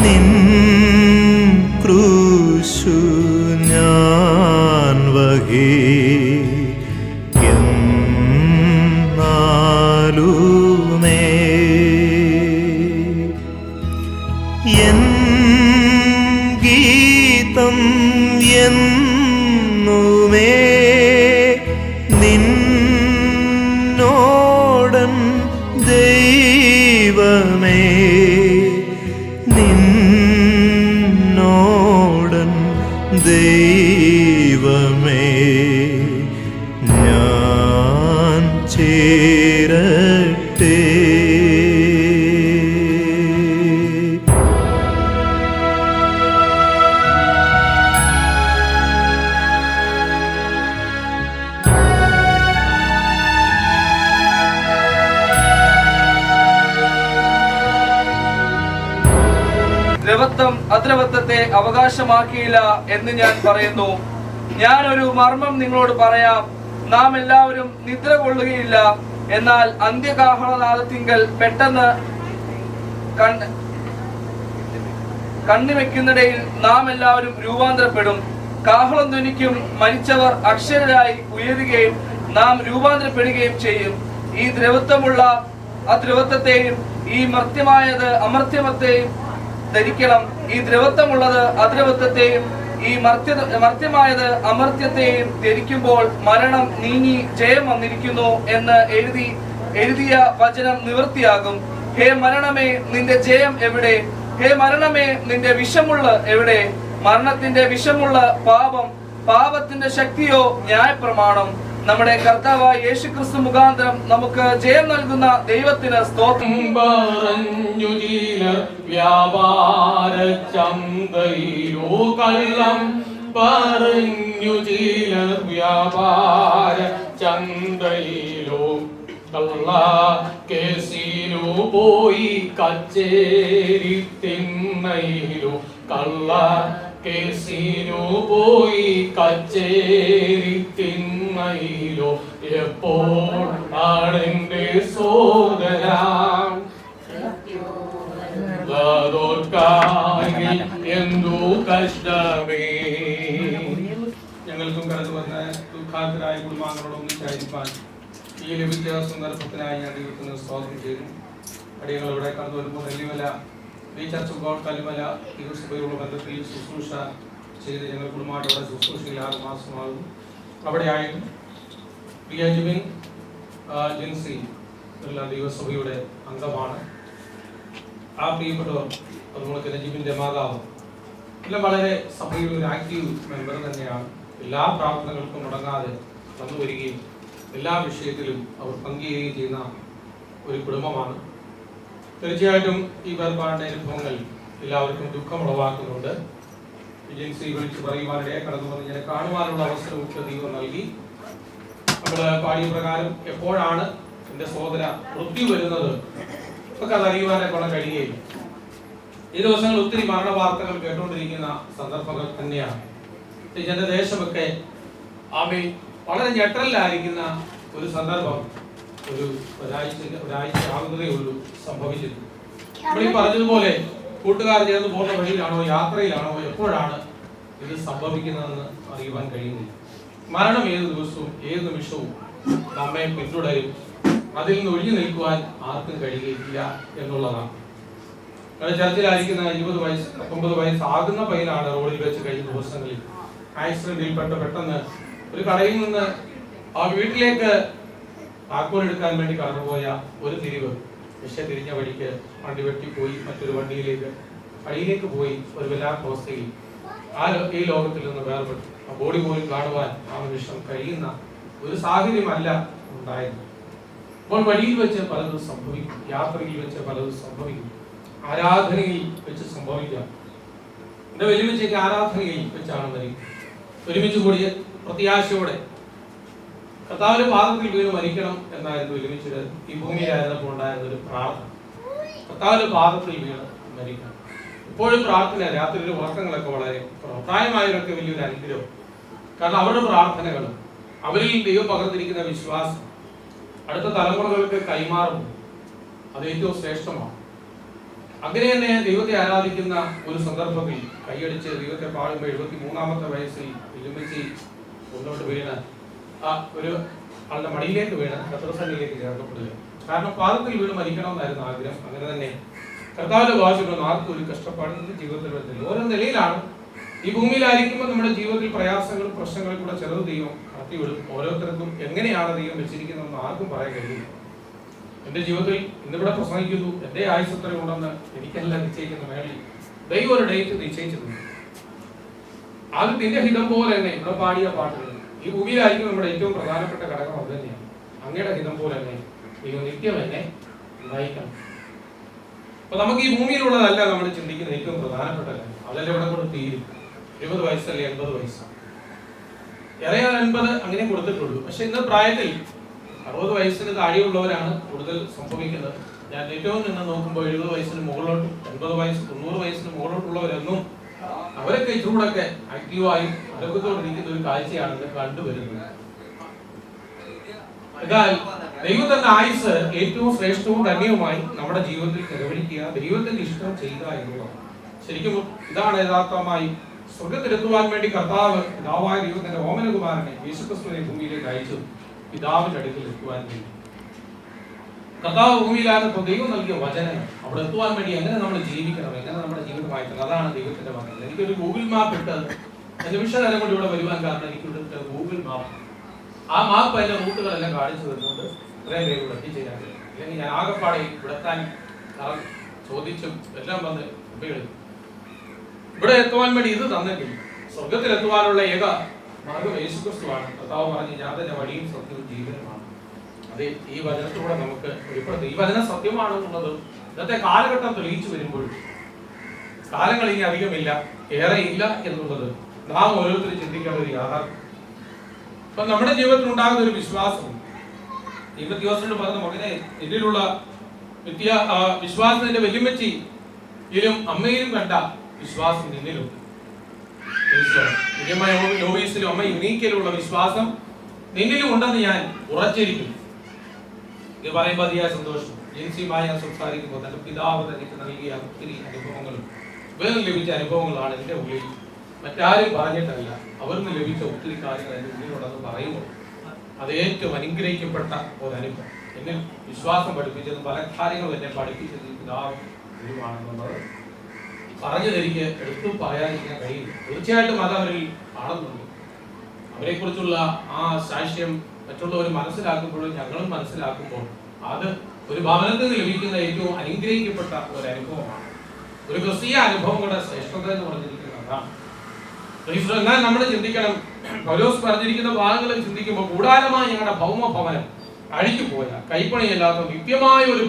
നിൻ ക്രൂശു ഞാൻ വഹിക്കുന്നാലുമേ എൻ ഗീതം എന്നുമേ നിന്നോടൻ ദൈവമേ, നിന്നോടൻ ദൈവമേ ഞാൻ ചേരട്ടെ. ദ്രവത്വം അദ്രവത്വത്തെ അവകാശമാക്കിയില്ല എന്ന് ഞാൻ പറയുന്നു. ഞാൻ ഒരു മർമ്മം നിങ്ങളോട് പറയാം. നാം എല്ലാവരും നിദ്ര കൊള്ളുകയില്ല, എന്നാൽ അന്ത്യകാഹളനാദത്തിങ്കൽ പെട്ടെന്ന് കണ്ണുവെക്കുന്നിടയിൽ നാം എല്ലാവരും രൂപാന്തരപ്പെടും. കാഹളം ധ്വനിക്കും, മരിച്ചവർ അക്ഷരരായി ഉയരുകയും നാം രൂപാന്തരപ്പെടുകയും ചെയ്യും. ഈ ദ്രവത്വമുള്ള അദ്രവത്വത്തെയും ഈ മർത്യമായത് അമർത്യത്തെയും ധരിക്കണം. ഈ ദ്രവത്വമുള്ളത് അദ്രവത്വത്തെയും ഈ മർത്യമായത് അമർത്യത്തെയും ധരിക്കുമ്പോൾ മരണം നീങ്ങി ജയം വന്നിരിക്കുന്നു എന്ന് എഴുതിയ വചനം നിവൃത്തിയാകും. ഹേ മരണമേ, നിന്റെ ജയം എവിടെ? ഹേ മരണമേ, നിന്റെ വിഷമുള്ള എവിടെ? മരണത്തിന്റെ വിഷമുള്ള പാപം, പാപത്തിന്റെ ശക്തിയോ ന്യായപ്രമാണം. നമ്മുടെ കർത്താവായ യേശുക്രിസ്തു മുഖാന്തരം നമുക്ക് ജയം നൽകുന്ന ദൈവത്തിന് സ്തോത്രം. വ്യാപാര ചന്തയിലോ കള്ളം പറഞ്ഞു ചില വ്യാപാര ചന്തയിലോ കള്ള കേസിലോ പോയി കച്ചേരി തിന്നയിലോ കള്ള കേസിനു പോയി കച്ചേരി തിന്നയിലോ എപ്പോൾ ആണെന്റെ സോദര എന്തു കഷ്ടമേ. ഞങ്ങൾക്കും കടന്നു വന്ന ദുഃഖാന്തരായ കുടുംബാംഗങ്ങളോട് ഒന്നിച്ചായിരിക്കാൻ ഈ ലഭിച്ച സന്ദർഭത്തിനായി ഞാൻ ദൈവത്തിന് സ്വാഗതം ചെയ്യുന്നു. അടിയങ്ങൾ ഇവിടെ കടന്നു വരുമ്പോൾ നെല്ലിമല ഈ ചർച്ച് ഓഫ് ഗോഡ് കല്ലുമല ദിവസഭയുള്ള ബന്ധത്തിൽ ശുശ്രൂഷ ചെയ്ത് ഞങ്ങൾ കുടുംബമായിട്ട് അവിടെ ശുശ്രൂഷയിൽ 6 മാസമാകുന്നു. അവിടെയായിട്ട് പ്രിയ ജിബിൻ ജിൻസി ഉള്ള ദൈവസഭയുടെ അംഗമാണ്. ആ പ്രിയപ്പെട്ടവർ അതുപോലെ നജീബിന്റെ മാതാവ് എല്ലാം വളരെ സഭയുടെ ഒരു ആക്റ്റീവ് മെമ്പർ തന്നെയാണ്. എല്ലാ പ്രാർത്ഥനകൾക്കും മുടങ്ങാതെ വന്നു വരികയും എല്ലാ വിഷയത്തിലും അവർ പങ്കുചേരുകയും ചെയ്യുന്ന ഒരു കുടുംബമാണ്. തീർച്ചയായിട്ടും ഈ വേർപാടിന്റെ അനുഭവങ്ങൾ എല്ലാവർക്കും ദുഃഖമുളവാക്കുന്നുണ്ട്. ഏജൻസി വിളിച്ചു പറയുവാനിടയെ കടന്നു വന്ന് ഞാൻ കാണുവാനുള്ള അവസരം ദൈവം നൽകി. നമ്മൾ പാടിയ പ്രകാരം എപ്പോഴാണ് എന്റെ സഹോദര മൃത്യു വരുന്നത് ഒക്കെ അതറിയുവാനെ കൊണ്ട് കഴിയുകയില്ല. ഈ ദിവസങ്ങൾ ഒത്തിരി മരണ വാർത്തകൾ കേട്ടുകൊണ്ടിരിക്കുന്ന സന്ദർഭങ്ങൾ തന്നെയാണ്. എന്റെ ദേശമൊക്കെ ആമേ വളരെ ഞെട്ടലിലായിരിക്കുന്ന ഒരു സന്ദർഭം ഒരാഴ്ച ആകുന്നതേ ഉള്ളൂ സംഭവിച്ചത്. നമ്മൾ ഈ പറഞ്ഞതുപോലെ കൂട്ടുകാർ ചേർന്ന് പോകുന്ന വഴിയിലാണോ യാത്രയിലാണോ എപ്പോഴാണ് ഇത് സംഭവിക്കുന്നതെന്ന് അറിയുവാൻ കഴിയുന്നില്ല. മരണം ഏത് ദിവസവും ഏത് നിമിഷവും നമ്മെ പിന്തുടരും. അതിൽ നിന്ന് ഒഴിഞ്ഞു നിൽക്കുവാൻ ആർക്കും കഴിയുകയില്ല എന്നുള്ളതാണ്. ചർച്ചിലായിരിക്കുന്ന 20 വയസ്സ് 19 വയസ്സാകുന്ന പയ്യനാണ് റോഡിൽ വെച്ച് കഴിഞ്ഞ ദിവസങ്ങളിൽ ആക്സിഡന്റിൽപ്പെട്ട് പെട്ടെന്ന് ഒരു കടയിൽ നിന്ന് ആ വീട്ടിലേക്ക് താക്കോൽ എടുക്കാൻ വേണ്ടി കടന്നുപോയ ഒരു തിരിവ് തിരിഞ്ഞ വഴിക്ക് വണ്ടി വെട്ടിപ്പോയി മറ്റൊരു വഴിയിലേക്ക് പോയി ഒരു വല്ലാത്ത അവസ്ഥയിൽ ഈ ലോകത്തിൽ നിന്ന് വേർപെട്ടു. ആ ബോഡി പോലും കാണുവാൻ ആ നിമിഷം കഴിയുന്ന ഒരു സാഹചര്യമല്ല ഉണ്ടായത്. അപ്പോൾ വഴിയിൽ വെച്ച് പലതും സംഭവിക്കും, യാത്രയിൽ വെച്ച് പലതും സംഭവിക്കും, ആരാധനയിൽ വെച്ച് സംഭവിക്കാം. എന്റെ വലിയ ആരാധനയിൽ വെച്ചാണ് മരിക്കും. ഒരുമിച്ച് കൂടിയ പ്രത്യാശയോടെ കർത്താവിന്റെ പാദത്തിൽ വീണ് മരിക്കണം എന്നായിരുന്നു ഒരുമിച്ച് ഈ ഭൂമിയിലായിരുന്നപ്പോൾ ഉണ്ടായിരുന്ന ഒരു പ്രാർത്ഥന. കർത്താവിന്റെ പാദത്തിൽ വീണ് മരിക്കണം. ഇപ്പോഴും പ്രാർത്ഥന, രാത്രിയിലെ ഉറക്കങ്ങളൊക്കെ വളരെ പ്രായമായവരൊക്കെ വലിയൊരു അനുഗ്രഹം. കാരണം അവരുടെ പ്രാർത്ഥനകളും അവരിൽ ദൈവം പകർന്നിരിക്കുന്ന വിശ്വാസം അടുത്ത തലമുറകൾക്ക് കൈമാറുന്നു. അത് ഏറ്റവും ശ്രേഷ്ഠമാണ്. അങ്ങനെ തന്നെ ദൈവത്തെ ആരാധിക്കുന്ന ഒരു സന്ദർഭത്തിൽ കൈയടിച്ച് ദൈവത്തെ പാടുമ്പോൾ 73-ാമത്തെ വയസ്സിൽ വിലുമിച്ച് മുന്നോട്ട് വീണ് ആ ഒരു ആളുടെ മടിയിലേക്ക് വീണ് കർത്തൃസന്നിധിയിലേക്ക് ചേർക്കപ്പെടുക. കാരണം പാദത്തിൽ വീണ് മരിക്കണമെന്നായിരുന്നു ആഗ്രഹം. അങ്ങനെ തന്നെ കർത്താവിന്റെ ഭാഷകളൊന്നും ആർക്കും ഒരു കഷ്ടപ്പാടിന്റെ ജീവിതത്തിൽ വരുന്നില്ല. ഓരോ നിലയിലാണ് ഈ ഭൂമിയിലായിരിക്കുമ്പോൾ നമ്മുടെ ജീവിതത്തിൽ പ്രയാസങ്ങളും പ്രശ്നങ്ങളും കൂടെ ചെറുത് ദൈവം കടത്തിവിടും. ഓരോരുത്തർക്കും എങ്ങനെയാണ് ദൈവം വെച്ചിരിക്കുന്നതെന്ന് ആർക്കും പറയാൻ കഴിയില്ല. എന്റെ ജീവിതത്തിൽ ഇന്നിവിടെ പ്രസംഗിക്കുന്നു, എന്റെ ആയുസ് എത്ര ഉണ്ടെന്ന് എനിക്കല്ല നിശ്ചയിക്കുന്ന മേളിൽ ദൈവം ഒരു ഡേറ്റ് നിശ്ചയിച്ചിട്ടുണ്ട്. അത് നിന്റെ ഹിതം പോലെ തന്നെ ഇവിടെ പാടിയ പാട്ടുകൾ ഈ ഭൂമിയിലായിരിക്കും നമ്മുടെ ഏറ്റവും പ്രധാനപ്പെട്ട ഘടകം അത് തന്നെയാണ്. അങ്ങയുടെ ഹിതം പോലെ തന്നെ ദൈവം നിത്യം എന്നെ നയിക്കണം. അപ്പൊ നമുക്ക് ഈ ഭൂമിയിലുള്ളതല്ല നമ്മൾ ചിന്തിക്കുന്ന ഏറ്റവും പ്രധാനപ്പെട്ട കാര്യം. അതല്ല ഇവിടെ കൊണ്ട് തീരും. 20 വയസ്സല്ലേ 80 വയസ്സാണ്, ഏറെയാൽ 80 അങ്ങനെ കൊടുത്തിട്ടുള്ളൂ. പക്ഷെ ഇന്ന് പ്രായത്തിൽ 60 വയസ്സിന് താഴെയുള്ളവരാണ് കൂടുതൽ സംഭവിക്കുന്നത്. ഞാൻ ഏറ്റവും നിന്ന് നോക്കുമ്പോൾ 70 വയസ്സിന് മുകളിലോട്ടും 80 വയസ്സ് 90 വയസ്സിന് മുകളിലോട്ടുള്ളവരൊന്നും അവരൊക്കെ ഇച്ചിരൂടൊക്കെ ആക്റ്റീവായും ആരോഗ്യത്തോടിരിക്കുന്ന ഒരു കാഴ്ചയാണ് ഇന്ന് കണ്ടുവരുന്നത്. എന്നാൽ ദൈവം തന്റെ ആയുസ് ഏറ്റവും ശ്രേഷ്ഠവും ധന്യവുമായി നമ്മുടെ ജീവിതത്തിൽ ചെലവഴിക്കുക, ദൈവത്തിന്റെ ഇഷ്ടം ചെയ്യുക എന്നുള്ളതാണ്. ശരിക്കും ഇതാണ് യഥാർത്ഥമായി സ്വർഗത്തിലെത്തുവാൻ വേണ്ടി കർത്താവ് പിതാവായ ദൈവത്തിന്റെ ഓമനകുമാരനെ യേശുക്രിസ്തുവിനെ ഭൂമിയിലേക്ക് അയച്ചു. പിതാവിന്റെ അടുക്കൽ എത്തുവാൻ വേണ്ടി കർത്താവ് ഭൂമിയിലായിരുന്നപ്പോൾ ദൈവം നൽകിയ വചനം അവിടെ എത്തുവാൻ വേണ്ടി എങ്ങനെ നമ്മൾ ജീവിക്കണം, എങ്ങനെ നമ്മുടെ ജീവിതം വായിക്കണം, അതാണ് ദൈവത്തിന്റെ വചനം. എനിക്കൊരു ഗൂഗിൾ മാപ്പ് ഇട്ട് നിമിഷകാലം കൊണ്ട് ഇവിടെ വരുവാൻ കാരണം എനിക്കിവിടുത്തെ ഗൂഗിൾ മാപ്പ്, ആ മാപ്പ് അതിന്റെ റൂട്ടുകളെല്ലാം കാണിച്ചു തരുന്നുണ്ട് ഇത്രയും പേര് ഇവിടെ എത്തിച്ചേരാൻ. അല്ലെങ്കിൽ ഞാൻ ആകെപ്പാടെ ഇവിടെത്താൻ ചോദിച്ചും എല്ലാം വന്ന് ഉപയോഗിക്കും. ഇവിടെ എത്തുവാൻ വേണ്ടി ഇത് തന്നെങ്കിൽ സ്വർഗത്തിൽ എത്തുവാനുള്ള ഏക മാർഗം യേശുക്രിസ്തുവാണ്. കർത്താവ് പറഞ്ഞ് ഞാൻ തന്നെ വഴിയും സത്യവും ജീവനുമാണ്. അത് ഈ വചനത്തിലൂടെ നമുക്ക് വെളിപ്പെടുത്തി. ഈ വചനം സത്യമാണെന്നുള്ളത് ഇന്നത്തെ കാലഘട്ടം തെളിയിച്ചു വരുമ്പോൾ കാലങ്ങൾ ഇനി അധികമില്ല, ഏറെ ഇല്ല എന്നുള്ളത് നാം ഓരോരുത്തരും ചിന്തിക്കേണ്ട ഒരു യാഥാർത്ഥ്യം. അപ്പൊ നമ്മുടെ ജീവിതത്തിൽ ഉണ്ടാകുന്ന ഒരു വിശ്വാസം, ദൈവത്തിനോട് പറഞ്ഞ മകനെ ഇതിലുള്ള വിശ്വാസത്തിന്റെ വെല്ലുമച്ചിയിലും അമ്മയിലും കണ്ട വിശ്വാസം നിന്നിലും ലോബീസിലും അമ്മ യുനീക്കിലുള്ള വിശ്വാസം നിന്നിലും ഉണ്ടെന്ന് ഞാൻ ഉറച്ചിരിക്കുന്നു. ഇത് പറയുമ്പോൾ അതിയായ സന്തോഷം. ജിൻസിയുമായി ഞാൻ സംസാരിക്കുമ്പോൾ തന്റെ പിതാവ് തനിക്ക് നൽകിയ ഒത്തിരി അനുഭവങ്ങളും വേറെ ലഭിച്ച അനുഭവങ്ങളാണ് എന്റെ ഉള്ളിൽ. മറ്റാരും പറഞ്ഞിട്ടല്ല, അവർക്ക് ലഭിച്ച ഒത്തിരി കാര്യങ്ങൾ എന്റെ ഉള്ളിലുണ്ടെന്ന് പറയുമ്പോൾ അത് ഏറ്റവും അനുഗ്രഹിക്കപ്പെട്ട ഒരു അനുഭവം. എന്നെ വിശ്വാസം പഠിപ്പിച്ചത് പല കാര്യങ്ങളും എന്നെ പഠിപ്പിച്ചത് പിതാവ് ഗുരുവാണെന്നുള്ളത് പറഞ്ഞു തരിക എടുത്തു പറയാതിരിക്കാൻ കഴിയില്ല. തീർച്ചയായിട്ടും അത് അവരിൽ കാണുന്നുണ്ട്. അവരെ കുറിച്ചുള്ള ആ സാക്ഷ്യം മറ്റുള്ളവർ മനസ്സിലാക്കുമ്പോഴും ഞങ്ങളും മനസ്സിലാക്കുമ്പോൾ അത് ഒരു ഭവനത്തിൽ നിന്ന് ലഭിക്കുന്ന ഏറ്റവും അനുഗ്രഹിക്കപ്പെട്ട ഒരു അനുഭവമാണ്. ഒരു ക്രിസ്തീയ അനുഭവങ്ങളുടെ ശ്രേഷ്ഠത എന്ന് പറഞ്ഞിരിക്കുന്നതാണ്. എന്നാൽ നമ്മൾ ചിന്തിക്കണം, പൗലോസ് പറഞ്ഞിരിക്കുന്ന ഭാഗങ്ങളിൽ ചിന്തിക്കുമ്പോൾ കൂടാരമായ ഞങ്ങളുടെ ഭൗമ ഭവനം അഴിഞ്ഞുപോയ കൈപ്പണിയല്ലാത്ത നിത്യമായ ഒരു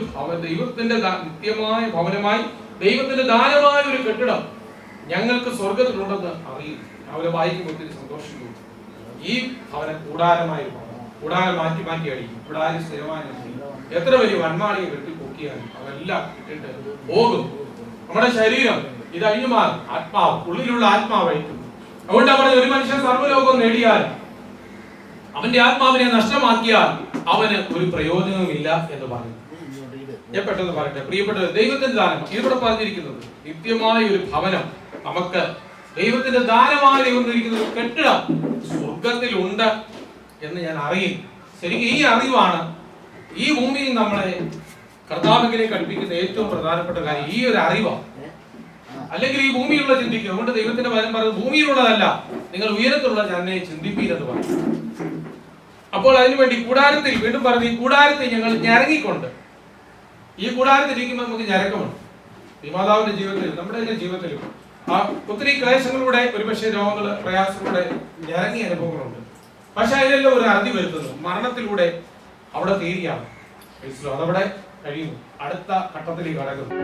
ദൈവത്തിന്റെ നിത്യമായ ഭവനമായി ദൈവത്തിന്റെ ദാനമായ ഒരു കെട്ടിടം ഞങ്ങൾക്ക് സ്വർഗത്തിലുണ്ടെന്ന് അറിയും. അവരെ വായിക്കുമ്പോൾ ഒത്തിരി സന്തോഷിക്കും. ഈ ഭവനം കൂടാരമായ കൂടാരം മാറ്റി മാറ്റി അടിക്കും. കൂടാരം സ്ഥിരമായ എത്ര വലിയ വന്മാളിയെ വെട്ടിപ്പൊക്കിയാലും അതെല്ലാം ഇട്ടിട്ട് പോകും. നമ്മുടെ ശരീരം ഇത് അഴിഞ്ഞു മാറും, ആത്മാവ് ഉള്ളിലുള്ള ആത്മാവായിരിക്കും. അതുകൊണ്ട് അവിടെ ഒരു മനുഷ്യൻ സർവ്വലോകം നേടിയാൽ അവന്റെ ആത്മാവിനെ നഷ്ടമാക്കിയാൽ അവന് ഒരു പ്രയോജനവുമില്ല എന്ന് പറയും. ഞാൻ പെട്ടെന്ന് പറയട്ടെ, പ്രിയപ്പെട്ട ദൈവത്തിന്റെ ദാനം ഇവിടെ പറഞ്ഞിരിക്കുന്നത് നിത്യമായ ഒരു ഭവനം നമുക്ക് ദൈവത്തിന്റെ ദാനമായി ദൈവത്തിരിക്കുന്ന ഒരു കെട്ടിടം സ്വർഗത്തിലുണ്ട് എന്ന് ഞാൻ അറിയും. ശരിക്കും ഈ അറിവാണ് ഈ ഭൂമിയിൽ നമ്മളെ കർത്താവിലേക്ക് അടുപ്പിക്കുന്ന ഏറ്റവും പ്രധാനപ്പെട്ട കാര്യം. ഈ ഒരു അറിവാണ്. അല്ലെങ്കിൽ ഈ ഭൂമിയിലുള്ള ചിന്തിക്കുക. അതുകൊണ്ട് ദൈവത്തിന്റെ വചനം പറയുന്നത് ഭൂമിയിലുള്ളതല്ല, നിങ്ങൾ ഉയരത്തിലുള്ള തന്നെ ചിന്തിപ്പീരെന്ന് പറയും. അപ്പോൾ അതിനുവേണ്ടി കൂടാരത്തിൽ വീണ്ടും പറഞ്ഞു, ഈ കൂടാരത്തിൽ ഞങ്ങൾ ഞരങ്ങിക്കൊണ്ട്, ഈ കൂടാരത്തിൽ ഇരിക്കുമ്പോൾ നമുക്ക് ഞരക്കമുണ്ട്. ഈ മാതാവിന്റെ ജീവിതത്തിലും നമ്മുടെ ജീവിതത്തിലും ആ ഒത്തിരി ക്ലേശങ്ങളിലൂടെ ഒരുപക്ഷെ രോഗങ്ങള് പ്രയാസങ്ങളുടെ ഞരങ്ങിയ അനുഭവങ്ങളുണ്ട്. പക്ഷെ അതിലെല്ലാം ഒരു അറുതി വരുത്തുന്നു. മരണത്തിലൂടെ അവിടെ തീരുകയാണ്. അതവിടെ കഴിയുന്നു. അടുത്ത ഘട്ടത്തിലേക്ക് കടക്കുന്നു.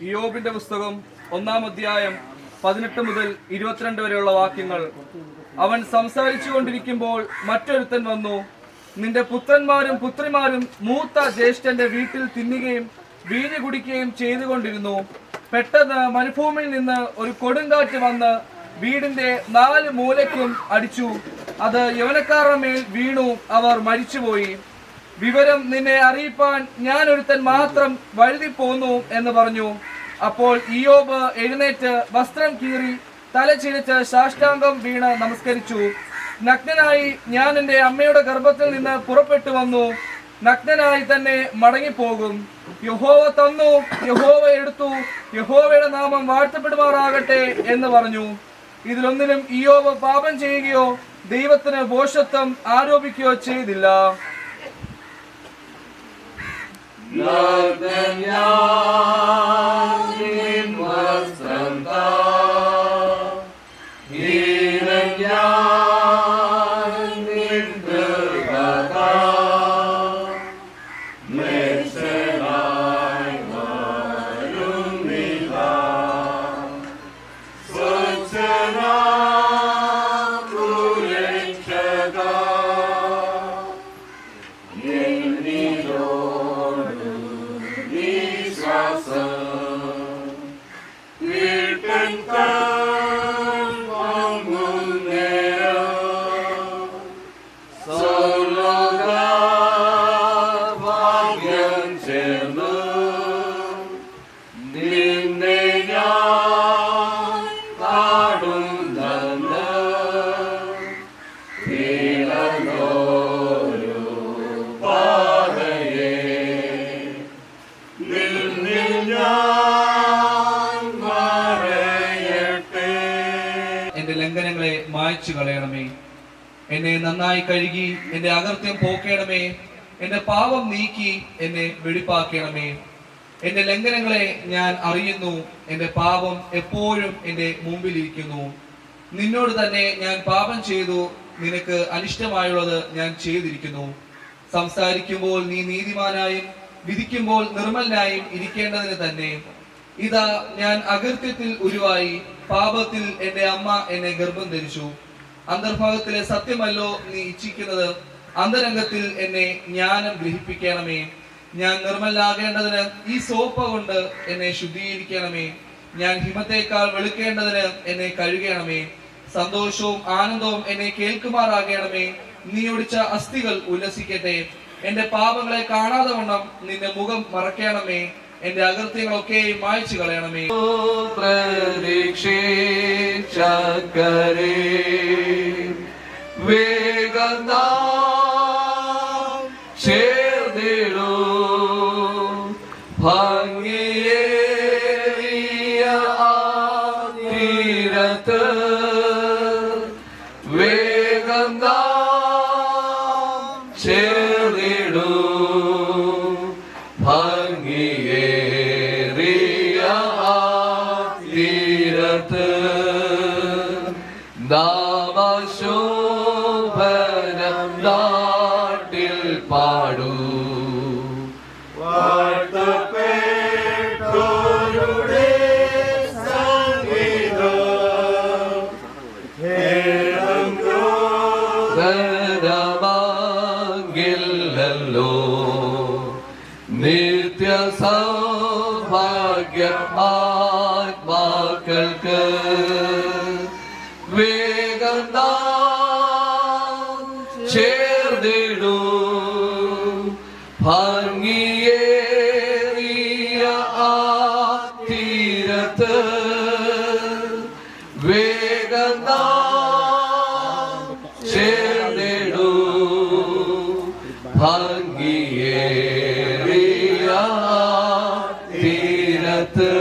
ഇയ്യോബിന്റെ പുസ്തകം 1-ാം അധ്യായം 18 മുതൽ 22 വരെയുള്ള വാക്യങ്ങൾ. അവൻ സംസാരിച്ചു കൊണ്ടിരിക്കുമ്പോൾ മറ്റൊരുത്തൻ വന്നു, നിന്റെ പുത്രന്മാരും പുത്രിമാരും മൂത്ത ജ്യേഷ്ഠന്റെ വീട്ടിൽ തിന്നുകയും വീഞ്ഞു കുടിക്കുകയും ചെയ്തുകൊണ്ടിരുന്നു. പെട്ടെന്ന് മരുഭൂമിയിൽ നിന്ന് ഒരു കൊടുങ്കാറ്റ് വന്ന് വീടിന്റെ 4 മൂലയ്ക്കും അടിച്ചു. അത് യവനക്കാരുടെ മേൽ വീണു, അവർ മരിച്ചുപോയി. വിവരം നിന്നെ അറിയിപ്പാൻ ഞാൻ ഒരുത്തൻ മാത്രം വഴുതി പോന്നു എന്ന് പറഞ്ഞു. അപ്പോൾ ഇയ്യോബ് എഴുന്നേറ്റ് വസ്ത്രം കീറി തല ചിരിച്ച് സാഷ്ടാംഗം വീണ് നമസ്കരിച്ചു. നഗ്നനായി ഞാൻ എൻ്റെ അമ്മയുടെ ഗർഭത്തിൽ നിന്ന് പുറപ്പെട്ടു വന്നു, നഗ്നനായി തന്നെ മടങ്ങിപ്പോകും. യഹോവ തന്നു, യഹോവ എടുത്തു, യഹോവയുടെ നാമം വാഴ്ത്തപ്പെടുമാറാകട്ടെ എന്ന് പറഞ്ഞു. ഇതിലൊന്നിലും ഇയ്യോബ് പാപം ചെയ്യുകയോ ദൈവത്തിന് ഭോഷത്വം ആരോപിക്കുകയോ ചെയ്തില്ല. എന്റെ ലംഘനങ്ങളെ മായ്ച്ചു കളയണമേ. എന്നെ നന്നായി കഴുകി എന്റെ അകൃത്യം പോക്കേണമേ. എന്റെ പാപം നീക്കി എന്നെ വെടിപ്പാക്കണമേ. എന്റെ ലംഘനങ്ങളെ ഞാൻ അറിയുന്നു, എന്റെ പാപം എപ്പോഴും എന്റെ മുമ്പിലിരിക്കുന്നു. നിന്നോട് തന്നെ ഞാൻ പാപം ചെയ്തു, നിനക്ക് അനിഷ്ടമായുള്ളത് ഞാൻ ചെയ്തിരിക്കുന്നു. സംസാരിക്കുമ്പോൾ നീ നീതിമാനായും വിധിക്കുമ്പോൾ നിർമ്മലനായും ഇരിക്കേണ്ടതിന് തന്നെ. ഇതാ ഞാൻ അകൃത്യത്തിൽ ഉരുവായി, പാപത്തിൽ എന്റെ അമ്മ എന്നെ ഗർഭം ധരിച്ചു. അന്തർഭാഗത്തിലെ സത്യമല്ലോ നീ ഇച്ഛിക്കുന്നത്, അന്തരംഗത്തിൽ എന്നെ ജ്ഞാനം ഗ്രഹിപ്പിക്കണമേ. ഞാൻ നിർമ്മലാകേണ്ടതിന് ഈ സോപ്പ കൊണ്ട് എന്നെ ശുദ്ധീകരിക്കണമേ. ഞാൻ ഹിമത്തേക്കാൾ വെളുക്കേണ്ടതിന് എന്നെ കഴുകണമേ. സന്തോഷവും ആനന്ദവും എന്നെ കേൾക്കുമാറാകണമേ. നീ ഒടിച്ച അസ്ഥികൾ ഉല്ലസിക്കട്ടെ. എന്റെ പാപങ്ങളെ കാണാതെ വണ്ണം നിന്റെ മുഖം മറക്കണമേ. എന്റെ അകൃത്യങ്ങളൊക്കെ മായ്ച്ചു കളയണമേ. നാമശോഭനം നാട്ടിൽ പാടൂ, വാഴ്ത്തപ്പെട്ടോരുടെ സംഗീതമാകില്ലല്ലോ നിത്യ സൗഭാഗ്യ ആത്മാക്കൾക്ക്. വേഗം ചേർന്നിടൂ ഭംഗിയേറിയ ആ തീരത്ത്. വേഗം ചേർന്നിടൂ ഭംഗിയേറിയ തീരത്ത്.